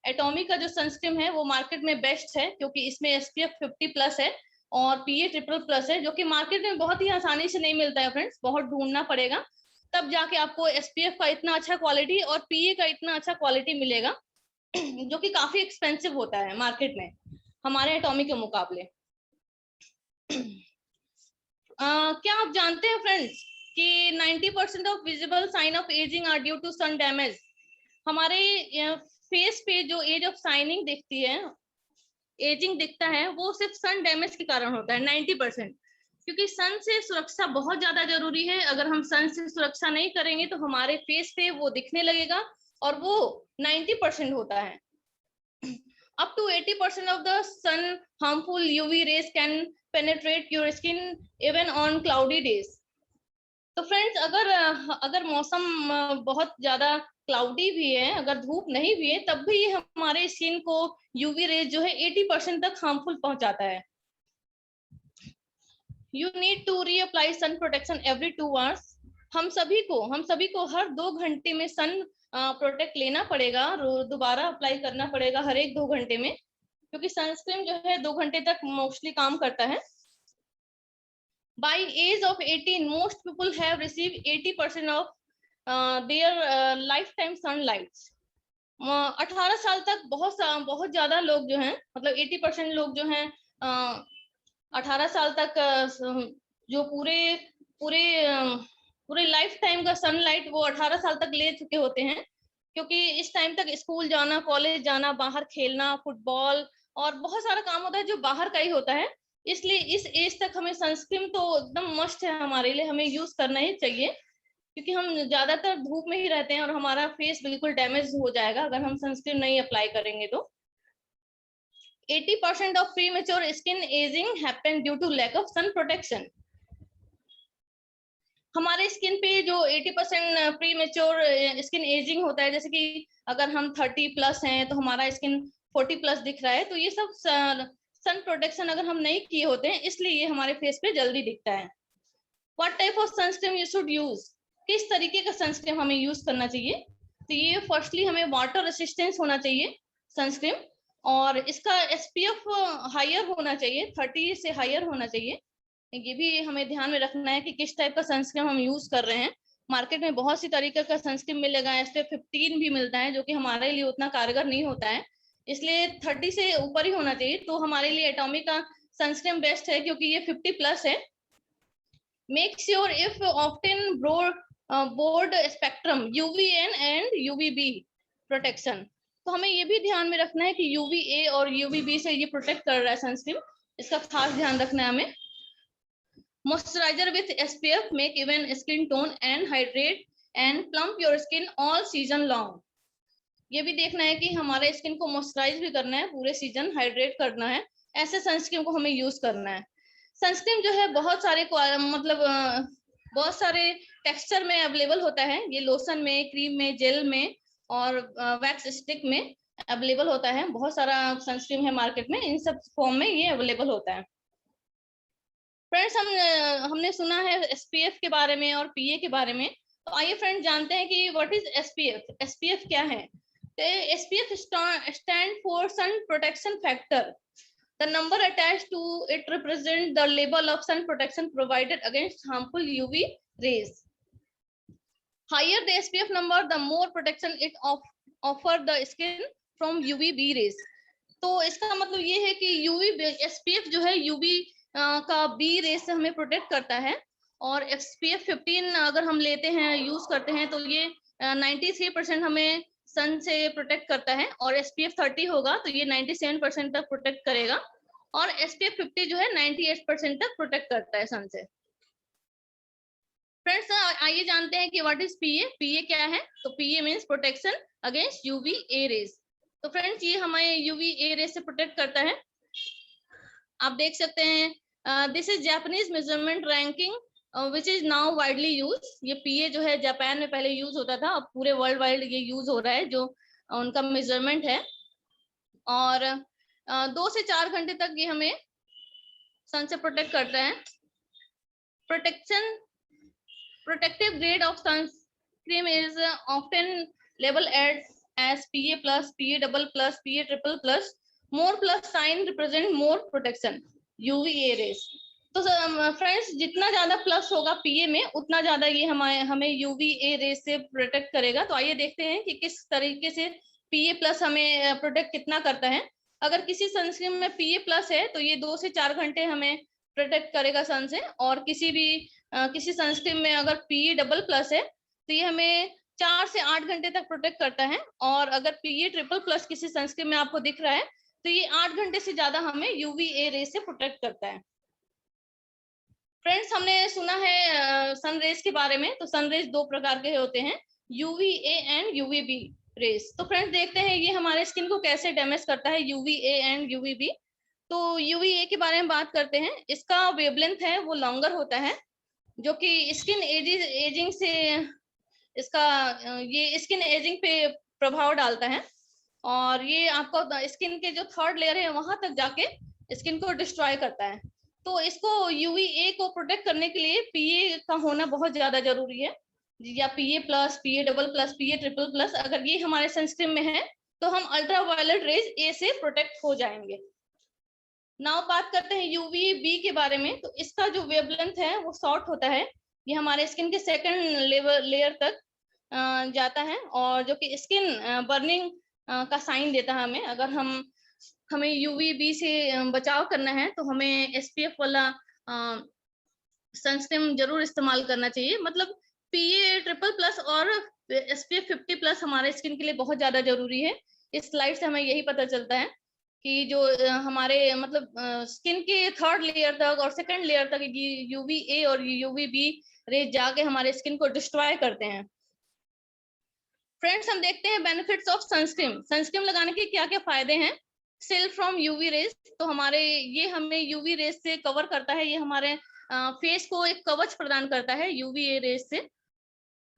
एटॉमी का जो सनस्क्रीन है वो मार्केट में बेस्ट है, क्योंकि इसमें SPF 50+ है और PA ट्रिपल+ है, जो कि मार्केट में बहुत ही आसानी से नहीं मिलता है फ्रेंड्स, बहुत ढूंढना पड़ेगा तब जाके आपको SPF का इतना अच्छा क्वालिटी और PA का इतना अच्छा क्वालिटी मिलेगा, जो कि काफी एक्सपेंसिव होता है मार्केट में हमारे एटॉमी के मुकाबले। क्या आप जानते हैं फ्रेंड्स कि 90% of visible sign of ageing are due to sun damage. हमारे फेस पे जो एज ऑफ साइनिंग दिखती है, एजिंग दिखता है, वो सिर्फ सन डैमेज के कारण होता है 90%, क्योंकि सन से सुरक्षा बहुत ज्यादा जरूरी है। अगर हम सन से सुरक्षा नहीं करेंगे तो हमारे फेस पे वो दिखने लगेगा, और वो 90% होता है। Up to 80% of the sun harmful UV rays can penetrate your skin even on cloudy days. तो फ्रेंड्स, अगर मौसम बहुत ज्यादा क्लाउडी भी है, अगर धूप नहीं भी है, तब भी हमारे स्किन को यूवी रेज जो है 80% तक हार्मफुल पहुंचाता है। You need to reapply sun protection every 2 hours। हम सभी को हर 2 घंटे में सन प्रोटेक्ट लेना पड़ेगा, दोबारा अप्लाई करना पड़ेगा हर 1-2 घंटे में, क्योंकि सनस्क्रीन जो है 2 घंटे तक मोस्टली काम करता है। By age of 18, most people have received 80% of their lifetime sunlight। 18 साल तक बहुत ज्यादा लोग जो हैं, मतलब 80% लोग जो हैं 18 साल तक जो पूरे लाइफ टाइम का सनलाइट वो 18 साल तक ले चुके होते हैं, क्योंकि इस टाइम तक स्कूल जाना, कॉलेज जाना, बाहर खेलना, फुटबॉल और बहुत सारा काम होता है जो बाहर का ही होता है। इसलिए इस एज तक हमें सनस्क्रीन तो एकदम मस्ट है हमारे लिए, हमें यूज करना ही चाहिए, क्योंकि हम ज्यादातर धूप में ही रहते हैं और हमारा फेस बिल्कुल डैमेज हो जाएगा अगर हम सनस्क्रीन नहीं अप्लाई करेंगे तो। 80% of premature skin aging happen due to lack of sun protection। हमारे स्किन पे जो 80% प्रीमेच्योर स्किन एजिंग होता है, जैसे कि अगर हम 30+ हैं तो हमारा स्किन 40+ दिख रहा है, तो ये सब सन प्रोटेक्शन अगर हम नहीं किए होते हैं, इसलिए ये हमारे फेस पे जल्दी दिखता है। What type of sunscreen you should use, किस तरीके का सनस्क्रीन हमें यूज करना चाहिए। तो ये फर्स्टली हमें वाटर रेसिस्टेंस होना चाहिए सनस्क्रीन, और इसका SPF हायर होना चाहिए, 30 से हायर होना चाहिए। ये भी हमें ध्यान में रखना है कि किस टाइप का सनस्क्रीन हम यूज कर रहे हैं। मार्केट में बहुत सी तरीके का सनस्क्रीन मिलेगा, SPF 15 भी मिलता है, जो कि हमारे लिए उतना कारगर नहीं होता है, इसलिए 30 से ऊपर ही होना चाहिए। तो हमारे लिए एटॉमी का सनस्क्रीन बेस्ट है, क्योंकि ये 50+ है। Make sure if often board spectrum UVN and UVB protection. तो हमें ये भी ध्यान में रखना है कि UVA और UVB से ये प्रोटेक्ट कर रहा है सनस्क्रीन, इसका खास ध्यान रखना है हमें। Moisturizer with SPF make even skin tone and hydrate and plump your skin all season long। ये भी देखना है कि हमारे स्किन को मॉइस्चराइज भी करना है, पूरे सीजन हाइड्रेट करना है, ऐसे सनस्क्रीन को हमें यूज करना है। सनस्क्रीन जो है बहुत सारे टेक्सचर में अवेलेबल होता है, ये लोशन में, क्रीम में, जेल में और वैक्स स्टिक में अवेलेबल होता है। बहुत सारा सनस्क्रीन है मार्केट में, इन सब फॉर्म में ये अवेलेबल होता है। फ्रेंड्स, हमने सुना है SPF के बारे में और PA के बारे में, तो आइए फ्रेंड्स जानते हैं कि व्हाट इज SPF। SPF क्या है? तो SPF stand for sun protection factor. The number attached to it represent the label of sun protection provided against harmful UV rays. Higher the SPF number, the more protection it offer the skin from UVB rays. तो इसका मतलब ये है कि UV SPF जो है UV का B race से हमें प्रोटेक्ट करता है, और SPF 15 अगर हम लेते हैं यूज करते हैं तो ये 93% हमें सन से प्रोटेक्ट करता है, और SPF 30 होगा तो ये 97% तक प्रोटेक्ट करेगा, और SPF 50 जो है 98% तक प्रोटेक्ट करता है सन से। फ्रेंड्स आइए जानते हैं कि व्हाट इज PA। PA क्या है? तो PA means protection against UVA rays. तो फ्रेंड्स ये हमें UVA रेज से प्रोटेक्ट करता है। आप देख सकते हैं this is Japanese measurement ranking which is now widely use. ये PA जो है जापान में पहले यूज होता था, अब पूरे वर्ल्ड वाइड ये यूज हो रहा है, जो उनका मेजरमेंट है। और 2 से 4 घंटे तक ये हमें सन से प्रोटेक्ट करता है। Protective grade of sunscreen is often labeled as PA+, PA++, PA triple+, more plus sign represent more protection UVA rays। तो फ्रेंड्स जितना ज्यादा प्लस होगा PA में उतना ज्यादा ये हमें UVA रेज से प्रोटेक्ट करेगा। तो आइए देखते हैं कि किस तरीके से PA+ हमें प्रोटेक्ट कितना करता है। अगर किसी सनस्क्रीन में PA+ है तो ये 2 से 4 घंटे हमें प्रोटेक्ट करेगा सन से, और किसी सनस्क्रीन में अगर PA++ है तो ये हमें 4 से 8 घंटे तक प्रोटेक्ट करता है, और अगर PA++ किसी सनस्क्रीन में आपको दिख रहा है तो ये 8 घंटे से ज्यादा हमें UVA रेज से प्रोटेक्ट करता है। फ्रेंड्स हमने सुना है सन रेज के बारे में। तो सन रेज 2 प्रकार के होते हैं, UVA एंड UVB रेज। तो फ्रेंड्स देखते हैं ये हमारे स्किन को कैसे डैमेज करता है UVA एंड UVB। तो UVA के बारे में बात करते हैं। इसका वेवलेंथ है वो लॉन्गर होता है, जो कि स्किन एजिंग से ये स्किन एजिंग पे प्रभाव डालता है, और ये आपको स्किन के जो 3rd लेयर है वहां तक जाके स्किन को डिस्ट्रॉय करता है। तो इसको UVA को प्रोटेक्ट करने के लिए PA का होना बहुत ज्यादा जरूरी है, या PA+, PA++, PA triple+। अगर ये हमारे सनस्क्रीन में है तो हम अल्ट्रावायलेट रेज A से प्रोटेक्ट हो जाएंगे। नाउ बात करते हैं UVB के बारे में। तो इसका जो वेवलेंथ है वो शॉर्ट होता है, ये हमारे स्किन के 2nd लेयर तक जाता है, और जो कि स्किन बर्निंग का साइन देता है हमें। अगर हमें UVB से बचाव करना है तो हमें SPF वाला सनस्क्रीन जरूर इस्तेमाल करना चाहिए। मतलब PA++ और SPF 50+ हमारे स्किन के लिए बहुत ज्यादा जरूरी है। इस स्लाइड से हमें यही पता चलता है कि जो हमारे मतलब स्किन के 3rd लेयर तक और 2nd लेयर तक UVA और UVB रेज जाके हमारे स्किन को डिस्ट्रॉय करते हैं। फ्रेंड्स हम देखते हैं बेनिफिट्स ऑफ सनस्क्रीन। सनस्क्रीन लगाने के क्या क्या फायदे हैं। सेल्फ फ्रॉम UV रेज, तो ये हमें UV रेज से कवर करता है, ये हमारे फेस को एक कवच प्रदान करता है UVA रेज से।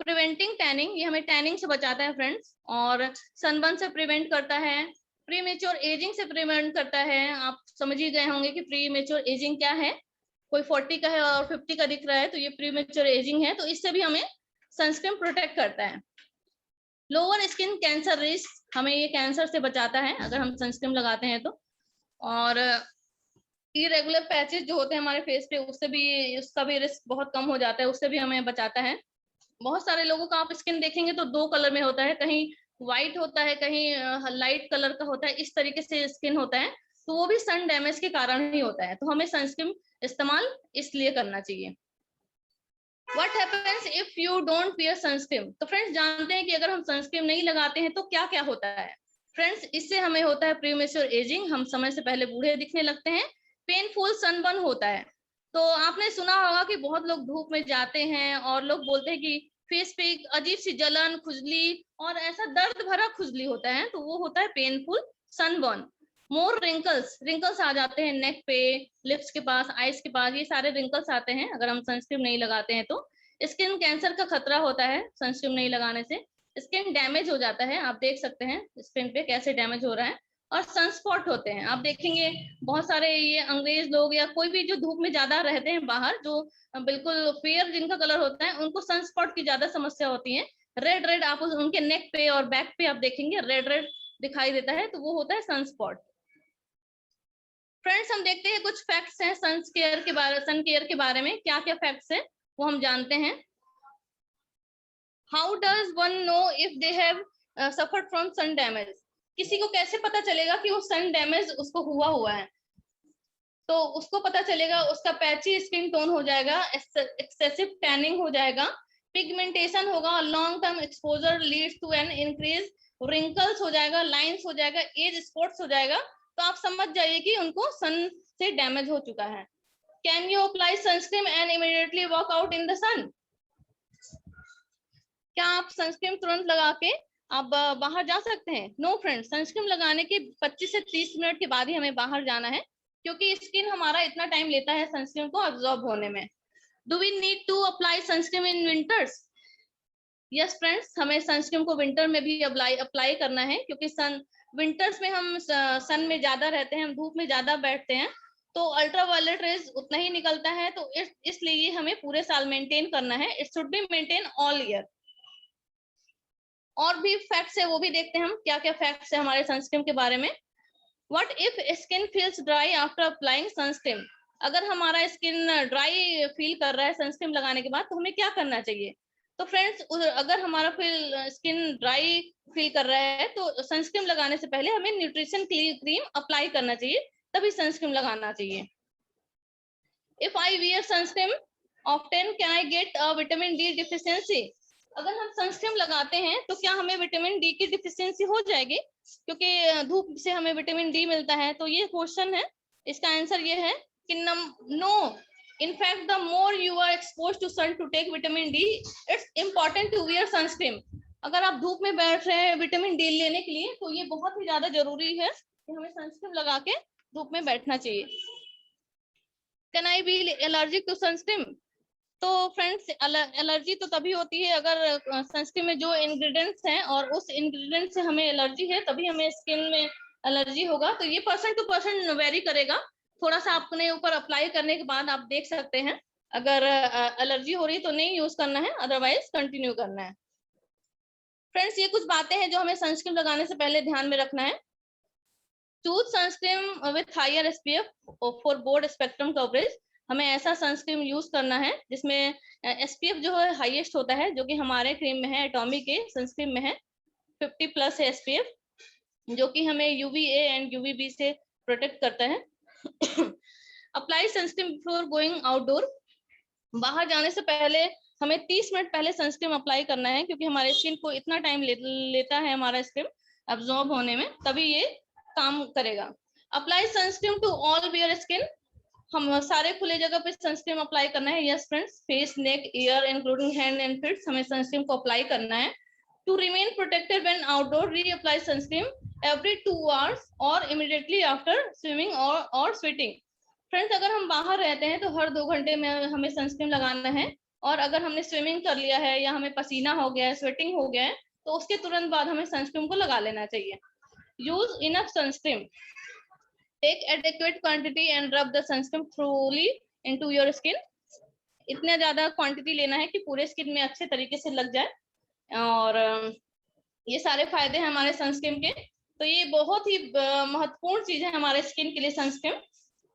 प्रिवेंटिंग टैनिंग, ये हमें टैनिंग से बचाता है फ्रेंड्स, और सनबर्न से प्रिवेंट करता है। प्रीमेच्योर एजिंग से प्रिवेंट करता है। आप समझ ही गए होंगे कि प्रीमेच्योर एजिंग क्या है। कोई 40 का है और 50 का दिख रहा है तो ये प्रीमेच्योर एजिंग है, तो इससे भी हमें सनस्क्रीन प्रोटेक्ट करता है। लोअर स्किन कैंसर रिस्क, हमें ये कैंसर से बचाता है अगर हम सनस्क्रीन लगाते हैं तो। और इरेगुलर पैचेस जो होते हैं हमारे फेस पे उसका भी रिस्क बहुत कम हो जाता है, उससे भी हमें बचाता है। बहुत सारे लोगों का आप स्किन देखेंगे तो 2 कलर में होता है, कहीं व्हाइट होता है, कहीं लाइट कलर का होता है, इस तरीके से स्किन होता है, तो वो भी सन डैमेज के कारण ही होता है। तो हमें सनस्क्रीन इस्तेमाल इसलिए करना चाहिए। What happens if you don't wear sunscreen? तो फ्रेंड्स जानते हैं कि अगर हम सनस्क्रीन नहीं लगाते हैं तो क्या क्या होता है। फ्रेंड्स इससे हमें होता है प्रीमेच्योर एजिंग, हम समय से पहले बूढ़े दिखने लगते हैं। पेनफुल सनबर्न होता है, तो आपने सुना होगा कि बहुत लोग धूप में जाते हैं और लोग बोलते हैं कि फेस पे एक अजीब सी जलन, खुजली और ऐसा दर्द भरा खुजली होता है, तो वो होता है पेनफुल सनबर्न। मोर रिंकल्स आ जाते हैं नेक पे, लिप्स के पास, आईज के पास, ये सारे रिंकल्स आते हैं अगर हम सनस्क्रीन नहीं लगाते हैं तो। स्किन कैंसर का खतरा होता है सनस्क्रीन नहीं लगाने से। स्किन डैमेज हो जाता है, आप देख सकते हैं स्किन पे कैसे डैमेज हो रहा है। और सनस्पॉट होते हैं, आप देखेंगे बहुत सारे ये अंग्रेज लोग या कोई भी जो धूप में ज्यादा रहते हैं बाहर, जो बिल्कुल फेयर जिनका कलर होता है, उनको सनस्पॉट की ज्यादा समस्या होती है। रेड आप उनके नेक पे और बैक पे आप देखेंगे रेड दिखाई देता है, तो वो होता है सनस्पॉट। फ्रेंड्स हम देखते हैं कुछ फैक्ट्स हैं सन केयर के बारे में, क्या क्या फैक्ट्स हैं वो हम जानते हैं। How does one know if they have suffered from sun damage? किसी को कैसे पता चलेगा कि वो सन डैमेज उसको हुआ है? तो उसको पता चलेगा, उसका पैची स्किन टोन हो जाएगा, एक्सेसिव टैनिंग हो जाएगा, पिगमेंटेशन होगा, long term exposure leads to an increase wrinkles हो जाएगा, लाइंस हो जाएगा, एज स्पॉट्स हो जाएगा। तो आप समझ जाइए कि उनको सन से डैमेज हो चुका है। Can you apply sunscreen and immediately walk out in the sun? क्या आप सनस्क्रीन तुरंत लगा के आप बाहर जा सकते हैं? नो फ्रेंड्स, सनस्क्रीन लगाने के 25 से 30 मिनट के बाद ही हमें बाहर जाना है, क्योंकि स्किन हमारा इतना टाइम लेता है सनस्क्रीन को अब्सॉर्ब होने में। Do we need to apply sunscreen in winters? Yes friends, हमें सनस्क्रीन को विंटर में भी अप्लाई करना है, क्योंकि विंटर्स में हम सन में ज्यादा रहते हैं, हम धूप में ज्यादा बैठते हैं, तो अल्ट्रावायलेट रेज उतना ही निकलता है। तो इसलिए हमें पूरे साल मेंटेन करना है। It should be maintain all year. और भी फैक्ट्स है वो भी देखते हैं हम, क्या क्या फैक्ट्स है हमारे सनस्क्रीन के बारे में। What if skin feels dry after applying sunscreen? अगर हमारा स्किन ड्राई फील कर रहा है सनस्क्रीन लगाने के बाद, तो हमें क्या करना चाहिए? तो फ्रेंड्स, अगर हमारा स्किन ड्राई फील कर रहा है तो सनस्क्रीन लगाने से पहले हमें न्यूट्रिशन क्रीम अप्लाई करना चाहिए, तभी सनस्क्रीन लगाना चाहिए। If I wear sunscreen often can I get vitamin D deficiency? अगर हम सनस्क्रीन लगाते हैं तो क्या हमें विटामिन डी की डिफिशियंसी हो जाएगी? क्योंकि धूप से हमें विटामिन डी मिलता है। तो ये क्वेश्चन है, इसका आंसर ये है कि no. In fact, the more you are exposed to sun to take vitamin D, it's important to wear sunscreen. अगर आप धूप में बैठ रहे हैं विटामिन डी लेने के लिए, तो ये बहुत ही ज्यादा जरूरी है कि हमें सनस्क्रीन लगा के धूप में बैठना चाहिए। Can I be allergic to sunscreen? तो फ्रेंड्स, एलर्जी तो तभी होती है अगर सनस्क्रीन में जो इंग्रेडिएंट्स हैं और उस इंग्रेडिएंट से हमें एलर्जी है, तभी हमें स्किन में एलर्जी होगा। तो ये पर्सन टू पर्सन वेरी करेगा। थोड़ा सा अपने ऊपर अप्लाई करने के बाद आप देख सकते हैं, अगर एलर्जी हो रही है तो नहीं यूज करना है, अदरवाइज कंटिन्यू करना है। फ्रेंड्स, ये कुछ बातें हैं जो हमें सनस्क्रीन लगाने से पहले ध्यान में रखना है। Choose sunscreen with higher SPF for broad spectrum coverage. हमें ऐसा सनस्क्रीन यूज करना है जिसमें एसपीएफ जो है हाईएस्ट होता है, जो कि हमारे क्रीम में है, एटॉमिक के सनस्क्रीन में है 50+ है एसपीएफ, जो कि हमें यूवीए एंड यूवीबी से प्रोटेक्ट करता है। Apply sunscreen before going outdoor. बाहर जाने से पहले हमें 30 मिनट पहले सनस्क्रीन अप्लाई करना है, क्योंकि हमारे स्किन को इतना टाइम लेता है हमारा स्किन अब्सॉर्ब होने में, तभी ये काम करेगा। Apply sunscreen to all bare skin. हम सारे खुले जगह पे सनस्क्रीन अप्लाई करना है। Yes friends, face, neck, ear including hand and feet, हमें सनस्क्रीन को अप्लाई करना है। To remain protected when outdoor, reapply sunscreen every 2 hours और immediately after swimming और sweating। फ्रेंड्स, अगर हम बाहर रहते हैं तो हर 2 घंटे में हमें सनस्क्रीन लगाना है, और अगर हमने स्विमिंग कर लिया है या हमें पसीना हो गया है, स्वेटिंग हो गया है, तो उसके तुरंत बाद हमें सनस्क्रीन को लगा लेना चाहिए। Use enough sunscreen. Take adequate quantity and rub the sunscreen thoroughly into your skin. इतना ज्यादा क्वांटिटी लेना है कि पूरे स्किन में अच्छे तरीके से लग जाए, और ये सारे फायदे हैं हमारे सनस्क्रीन के। तो ये बहुत ही महत्वपूर्ण चीज है हमारे स्किन के लिए सनस्क्रीन,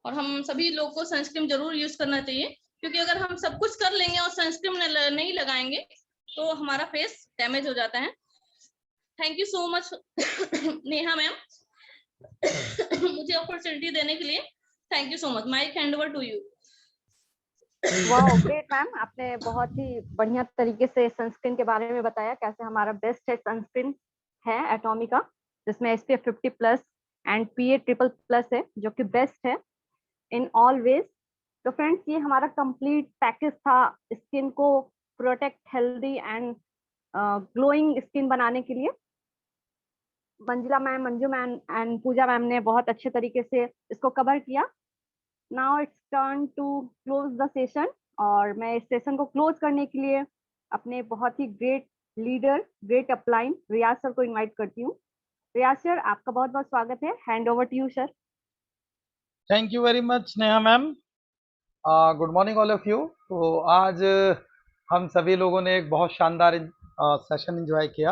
और हम सभी लोग को सनस्क्रीन जरूर यूज करना चाहिए, क्योंकि अगर हम सब कुछ कर लेंगे और सनस्क्रीन नहीं लगाएंगे तो हमारा फेस डैमेज हो जाता है। Thank you so much Neha ma'am मुझे अपॉर्चुनिटी देने के लिए। Thank you so much. Mic hand over to you. Wow, great ma'am, आपने बहुत ही बढ़िया तरीके से सनस्क्रीन के बारे में बताया, कैसे हमारा बेस्ट है सनस्क्रीन है एटॉमी का, जिसमें SPF 50+ एंड PA ट्रिपल+ है, जो कि बेस्ट है इन ऑल वेज। तो फ्रेंड्स, ये हमारा कंप्लीट पैकेज था स्किन को protect, healthy and glowing skin बनाने के लिए। Manjila ma'am, Manju ma'am and Pooja ma'am ने बहुत अच्छे तरीके से इसको कवर किया। Now it's turn to close the session, और मैं इस सेशन को क्लोज करने के लिए अपने बहुत ही great leader, great upline Riyaz sir को इनवाइट करती हूँ। रियाज सर, आपका बहुत बहुत स्वागत है। Hand over to you sir. Thank you very much Neha ma'am. Good morning all of you. तो आज हम सभी लोगों ने एक बहुत शानदार सेशन एंजॉय किया,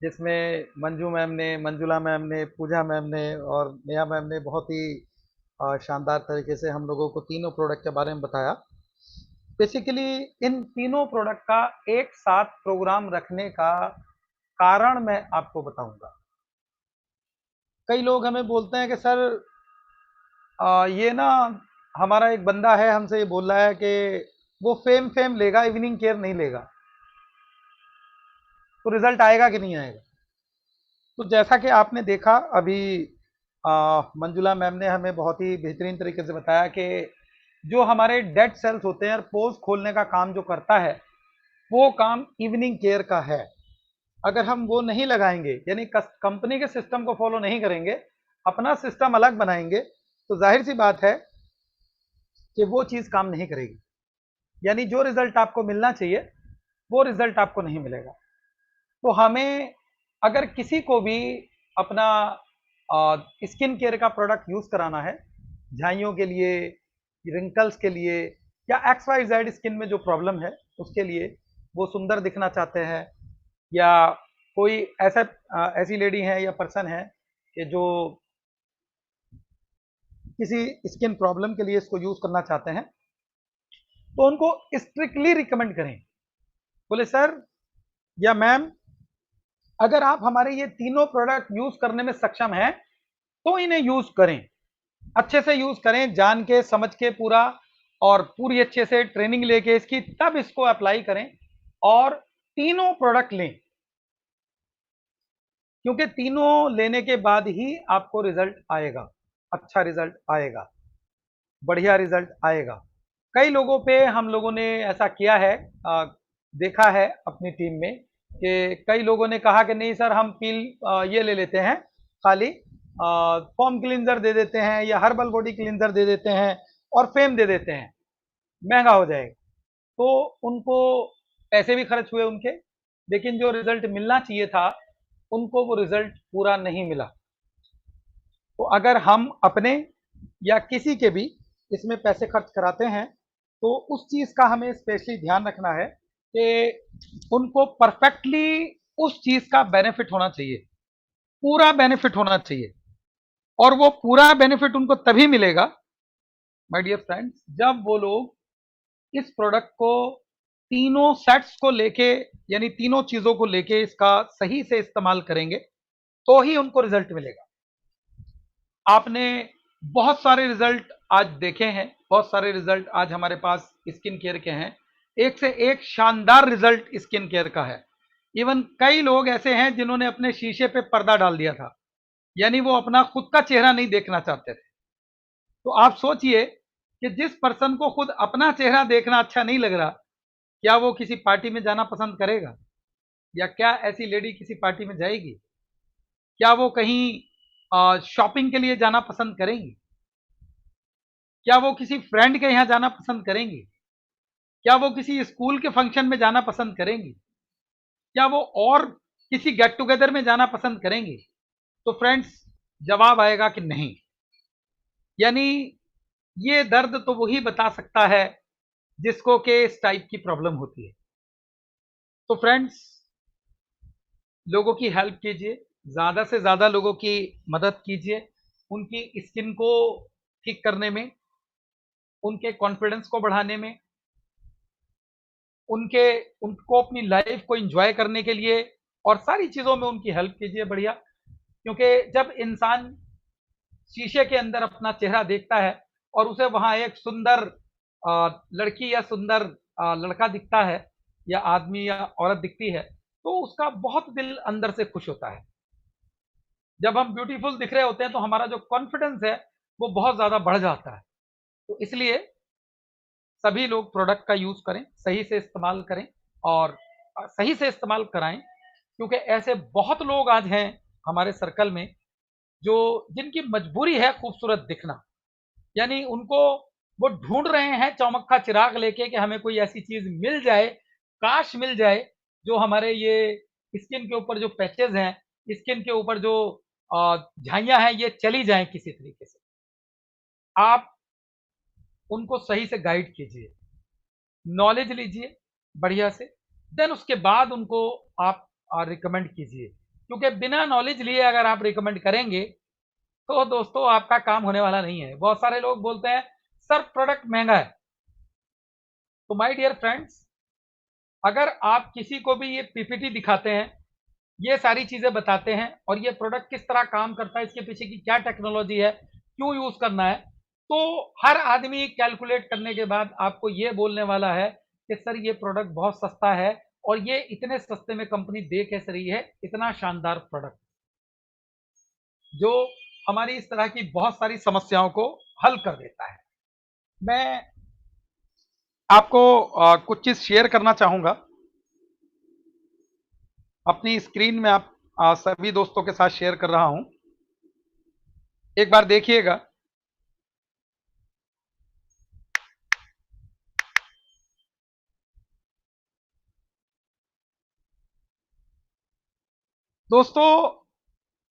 जिसमें मंजू मैम ने, मंजुला मैम ने, पूजा मैम ने और नेहा मैम ने बहुत ही शानदार तरीके से हम लोगों को तीनों प्रोडक्ट के बारे में बताया। बेसिकली इन तीनों प्रोडक्ट का एक साथ प्रोग्राम रखने का कारण मैं आपको बताऊंगा। कई लोग हमें बोलते हैं कि सर ये ना हमारा एक बंदा है हमसे ये बोल रहा है कि वो फेम लेगा, इवनिंग केयर नहीं लेगा, तो रिजल्ट आएगा कि नहीं आएगा। तो जैसा कि आपने देखा अभी मंजुला मैम ने हमें बहुत ही बेहतरीन तरीके से बताया कि जो हमारे डेड सेल्स होते हैं और पोज खोलने का काम जो करता है वो काम इवनिंग केयर का है। अगर हम वो नहीं लगाएंगे, यानी कंपनी के सिस्टम को फॉलो नहीं करेंगे, अपना सिस्टम अलग बनाएंगे, तो जाहिर सी बात है कि वो चीज काम नहीं करेगी, यानी जो रिजल्ट आपको मिलना चाहिए वो रिजल्ट आपको नहीं मिलेगा। तो हमें अगर किसी को भी अपना स्किन केयर का प्रोडक्ट यूज कराना है, झाइयों के लिए, रिंकल्स के लिए, या XYZ स्किन में जो प्रॉब्लम है उसके लिए, वो सुंदर दिखना चाहते हैं, या कोई ऐसी लेडी है या पर्सन है कि जो किसी स्किन प्रॉब्लम के लिए इसको यूज करना चाहते हैं, तो उनको स्ट्रिक्टली रिकमेंड करें। बोले सर या मैम, अगर आप हमारे ये तीनों प्रोडक्ट यूज करने में सक्षम हैं तो इन्हें यूज करें, अच्छे से यूज करें, जान के समझ के पूरा, और पूरी अच्छे से ट्रेनिंग लेके इसकी, तब इसको अप्लाई करें और तीनों प्रोडक्ट लें, क्योंकि तीनों लेने के बाद ही आपको रिजल्ट आएगा, अच्छा रिजल्ट आएगा, बढ़िया रिजल्ट आएगा। कई लोगों पे हम लोगों ने ऐसा किया है, देखा है अपनी टीम में कि कई लोगों ने कहा कि नहीं सर हम ये ले लेते हैं, खाली फॉर्म क्लींजर दे देते हैं या हर्बल बॉडी क्लींजर दे देते हैं और फेम दे देते हैं, महंगा हो जाएगा। तो उनको पैसे भी खर्च हुए उनके, लेकिन जो रिजल्ट मिलना चाहिए था उनको वो रिजल्ट पूरा नहीं मिला। तो अगर हम अपने या किसी के भी इसमें पैसे खर्च कराते हैं तो उस चीज का हमें स्पेशली ध्यान रखना है कि उनको परफेक्टली उस चीज का बेनिफिट होना चाहिए, पूरा बेनिफिट होना चाहिए, और वो पूरा बेनिफिट उनको तभी मिलेगा माय डियर फ्रेंड्स जब वो लोग इस प्रोडक्ट को तीनों सेट्स को लेके, यानी तीनों चीजों को लेके इसका सही से इस्तेमाल करेंगे, तो ही उनको रिजल्ट मिलेगा। आपने बहुत सारे रिजल्ट आज देखे हैं, बहुत सारे रिजल्ट आज हमारे पास स्किन केयर के हैं, एक से एक शानदार रिजल्ट स्किन केयर का है। इवन कई लोग ऐसे हैं जिन्होंने अपने शीशे पे पर्दा डाल दिया था, यानी वो अपना खुद का चेहरा नहीं देखना चाहते थे। तो आप सोचिए कि जिस पर्सन को खुद अपना चेहरा देखना अच्छा नहीं लग रहा, क्या वो किसी पार्टी में जाना पसंद करेगा? या क्या ऐसी लेडी किसी पार्टी में जाएगी? क्या वो कहीं शॉपिंग के लिए जाना पसंद करेंगी? क्या वो किसी फ्रेंड के यहाँ जाना पसंद करेंगी? क्या वो किसी स्कूल के फंक्शन में जाना पसंद करेंगी? क्या वो और किसी गेट टुगेदर में जाना पसंद करेंगी? तो फ्रेंड्स जवाब आएगा कि नहीं। यानी ये दर्द तो वही बता सकता है जिसको कि इस टाइप की प्रॉब्लम होती है। तो फ्रेंड्स लोगों की हेल्प कीजिए, ज़्यादा से ज़्यादा लोगों की मदद कीजिए, उनकी स्किन को ठीक करने में, उनके कॉन्फिडेंस को बढ़ाने में, उनको अपनी लाइफ को एंजॉय करने के लिए, और सारी चीज़ों में उनकी हेल्प कीजिए बढ़िया। क्योंकि जब इंसान शीशे के अंदर अपना चेहरा देखता है और उसे वहाँ एक सुंदर लड़की या सुंदर लड़का दिखता है, या आदमी या औरत दिखती है, तो उसका बहुत दिल अंदर से खुश होता है। जब हम ब्यूटीफुल दिख रहे होते हैं तो हमारा जो कॉन्फिडेंस है वो बहुत ज़्यादा बढ़ जाता है। तो इसलिए सभी लोग प्रोडक्ट का यूज़ करें, सही से इस्तेमाल करें और सही से इस्तेमाल कराएं, क्योंकि ऐसे बहुत लोग आज हैं हमारे सर्कल में जो जिनकी मजबूरी है खूबसूरत दिखना, यानी उनको वो ढूंढ रहे हैं चौमक्खा चिराग लेके कि हमें कोई ऐसी चीज मिल जाए, काश मिल जाए, जो हमारे ये स्किन के ऊपर जो पैचेस हैं, स्किन के ऊपर जो झाइयां हैं, ये चली जाएं किसी तरीके से। आप उनको सही से गाइड कीजिए, नॉलेज लीजिए बढ़िया से, देन उसके बाद उनको आप रिकमेंड कीजिए, क्योंकि बिना नॉलेज लिए अगर आप रिकमेंड करेंगे तो दोस्तों आपका काम होने वाला नहीं है। बहुत सारे लोग बोलते हैं सर प्रोडक्ट महंगा है। तो माय डियर फ्रेंड्स, अगर आप किसी को भी ये पीपीटी दिखाते हैं, ये सारी चीजें बताते हैं और ये प्रोडक्ट किस तरह काम करता है, इसके पीछे की क्या टेक्नोलॉजी है, क्यों यूज करना है, तो हर आदमी कैलकुलेट करने के बाद आपको ये बोलने वाला है कि सर ये प्रोडक्ट बहुत सस्ता है और ये इतने सस्ते में कंपनी दे कैसे रही है इतना शानदार प्रोडक्ट, जो हमारी इस तरह की बहुत सारी समस्याओं को हल कर देता है। मैं आपको कुछ चीज शेयर करना चाहूंगा अपनी स्क्रीन में। आप सभी दोस्तों के साथ शेयर कर रहा हूं, एक बार देखिएगा। दोस्तों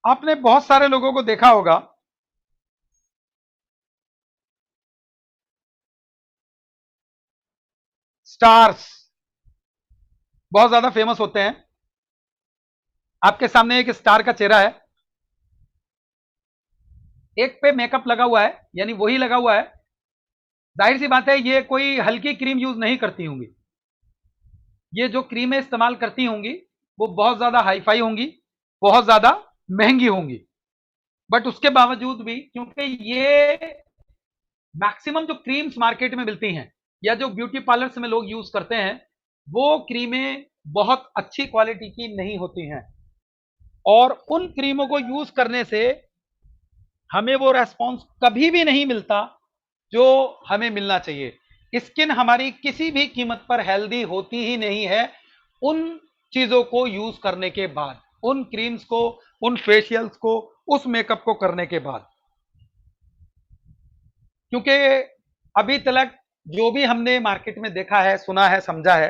आपने बहुत सारे लोगों को देखा होगा स्टार्स बहुत ज्यादा फेमस होते हैं। आपके सामने एक स्टार का चेहरा है, एक पे मेकअप लगा हुआ है, यानी वही लगा हुआ है। जाहिर सी बात है ये कोई हल्की क्रीम यूज नहीं करती होंगी, ये जो क्रीमें इस्तेमाल करती होंगी वो बहुत ज्यादा हाईफाई होंगी, बहुत ज्यादा महंगी होंगी। बट उसके बावजूद भी, क्योंकि ये मैक्सिमम जो क्रीम्स मार्केट में मिलती हैं या जो ब्यूटी पार्लर्स में लोग यूज करते हैं, वो क्रीमें बहुत अच्छी क्वालिटी की नहीं होती हैं और उन क्रीमों को यूज करने से हमें वो रेस्पॉन्स कभी भी नहीं मिलता जो हमें मिलना चाहिए। स्किन हमारी किसी भी कीमत पर हेल्दी होती ही नहीं है उन चीजों को यूज करने के बाद, उन क्रीम्स को, उन फेशियल्स को, उस मेकअप को करने के बाद। क्योंकि अभी तक जो भी हमने मार्केट में देखा है, सुना है, समझा है,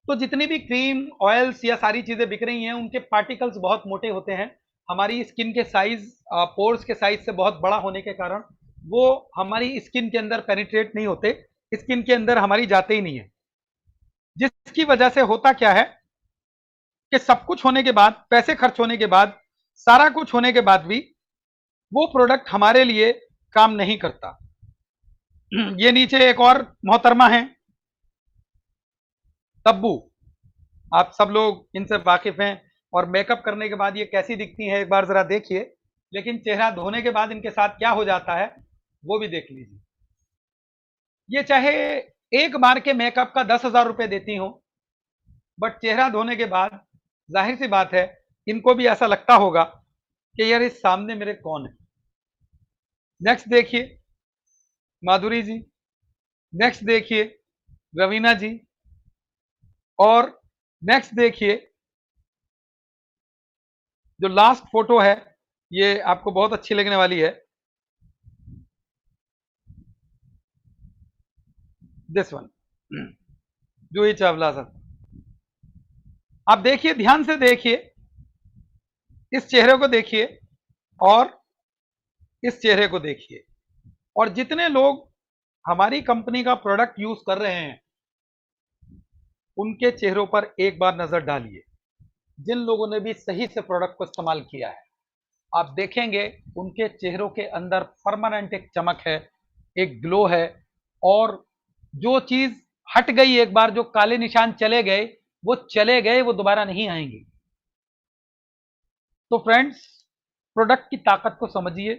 तो जितनी भी क्रीम, ऑयल्स या सारी चीजें बिक रही हैं उनके पार्टिकल्स बहुत मोटे होते हैं। हमारी स्किन के साइज, पोर्स के साइज से बहुत बड़ा होने के कारण वो हमारी स्किन के अंदर पेनिट्रेट नहीं होते, स्किन के अंदर हमारी जाते ही नहीं है। जिसकी वजह से होता क्या है कि सब कुछ होने के बाद, पैसे खर्च होने के बाद, सारा कुछ होने के बाद भी वो प्रोडक्ट हमारे लिए काम नहीं करता। ये नीचे एक और मोहतरमा है, तब्बू। आप सब लोग इनसे वाकिफ हैं और मेकअप करने के बाद ये कैसी दिखती हैं एक बार जरा देखिए, लेकिन चेहरा धोने के बाद इनके साथ क्या हो जाता है वो भी देख लीजिए। ये चाहे एक बार के मेकअप का 10,000 रुपए देती हो, बट चेहरा धोने के बाद जाहिर सी बात है इनको भी ऐसा लगता होगा कि यार इस सामने मेरे कौन है। नेक्स्ट देखिए माधुरी जी, नेक्स्ट देखिए रवीना जी, और नेक्स्ट देखिए जो लास्ट फोटो है ये आपको बहुत अच्छी लगने वाली है, this one, Juhi Chawla sir. आप देखिए, ध्यान से देखिए, इस चेहरे को देखिए और इस चेहरे को देखिए, और जितने लोग हमारी कंपनी का प्रोडक्ट यूज कर रहे हैं उनके चेहरों पर एक बार नजर डालिए। जिन लोगों ने भी सही से प्रोडक्ट को इस्तेमाल किया है, आप देखेंगे उनके चेहरों के अंदर परमानेंट एक चमक है, एक ग्लो है, और जो चीज हट गई एक बार, जो काले निशान चले गए वो चले गए, वो दोबारा नहीं आएंगे। तो फ्रेंड्स, प्रोडक्ट की ताकत को समझिए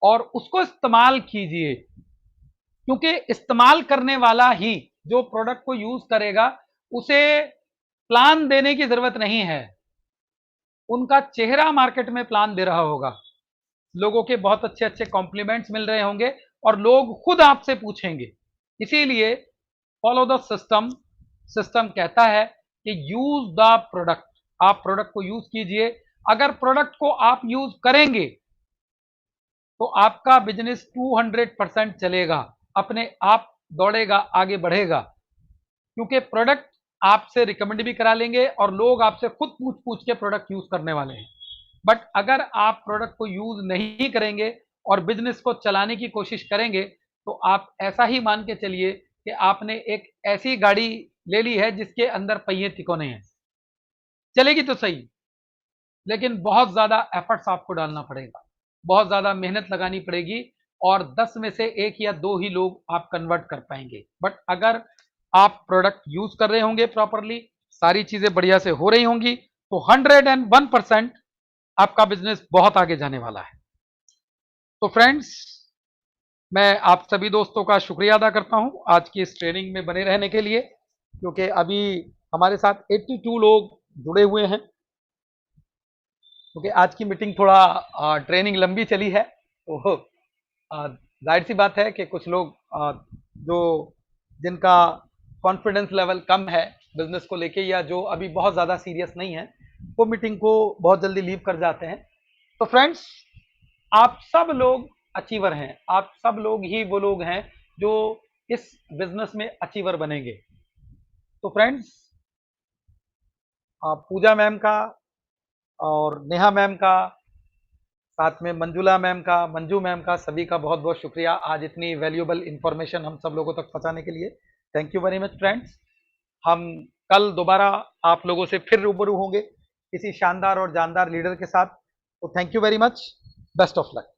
और उसको इस्तेमाल कीजिए, क्योंकि इस्तेमाल करने वाला ही जो प्रोडक्ट को यूज करेगा उसे प्लान देने की जरूरत नहीं है। उनका चेहरा मार्केट में प्लान दे रहा होगा, लोगों के बहुत अच्छे अच्छे कॉम्प्लीमेंट्स मिल रहे होंगे और लोग खुद आपसे पूछेंगे। इसीलिए फॉलो द सिस्टम। सिस्टम कहता है कि यूज द प्रोडक्ट, आप प्रोडक्ट को यूज कीजिए। अगर प्रोडक्ट को आप यूज करेंगे तो आपका बिजनेस 200% चलेगा, अपने आप दौड़ेगा, आगे बढ़ेगा, क्योंकि प्रोडक्ट आपसे रिकमेंड भी करा लेंगे और लोग आपसे खुद पूछ पूछ के प्रोडक्ट यूज करने वाले हैं। बट अगर आप प्रोडक्ट को यूज नहीं करेंगे और बिजनेस को चलाने की कोशिश करेंगे तो आप ऐसा ही मान के चलिए कि आपने एक ऐसी गाड़ी ले ली है जिसके अंदर पहिए तिकोने हैं, चलेगी तो सही, लेकिन बहुत ज़्यादा एफर्ट्स आपको डालना पड़ेगा, बहुत ज़्यादा मेहनत लगानी पड़ेगी और 10 में से 1 या 2 ही लोग आप कन्वर्ट कर पाएंगे। बट अगर आप प्रोडक्ट यूज कर रहे होंगे प्रॉपरली, सारी चीज़ें बढ़िया से हो रही होंगी, तो 101% आपका बिजनेस बहुत आगे जाने वाला है। तो फ्रेंड्स, मैं आप सभी दोस्तों का शुक्रिया अदा करता हूं आज की इस ट्रेनिंग में बने रहने के लिए, क्योंकि अभी हमारे साथ 82 लोग जुड़े हुए हैं। क्योंकि आज की मीटिंग थोड़ा ट्रेनिंग लंबी चली है, तो जाहिर सी बात है कि कुछ लोग जो जिनका कॉन्फिडेंस लेवल कम है बिजनेस को लेके, या जो अभी बहुत ज़्यादा सीरियस नहीं है, वो मीटिंग को बहुत जल्दी लीव कर जाते हैं। तो फ्रेंड्स, आप सब लोग अचीवर हैं, आप सब लोग ही वो लोग हैं जो इस बिजनेस में अचीवर बनेंगे। तो फ्रेंड्स, पूजा मैम का और नेहा मैम का, साथ में मंजुला मैम का, मंजू मैम का, सभी का बहुत बहुत शुक्रिया आज इतनी वैल्यूएबल इंफॉर्मेशन हम सब लोगों तक पहुंचाने के लिए। Thank you very much friends. हम कल दोबारा आप लोगों से फिर रूबरू होंगे किसी शानदार और जानदार लीडर के साथ। तो thank you very much, best of luck.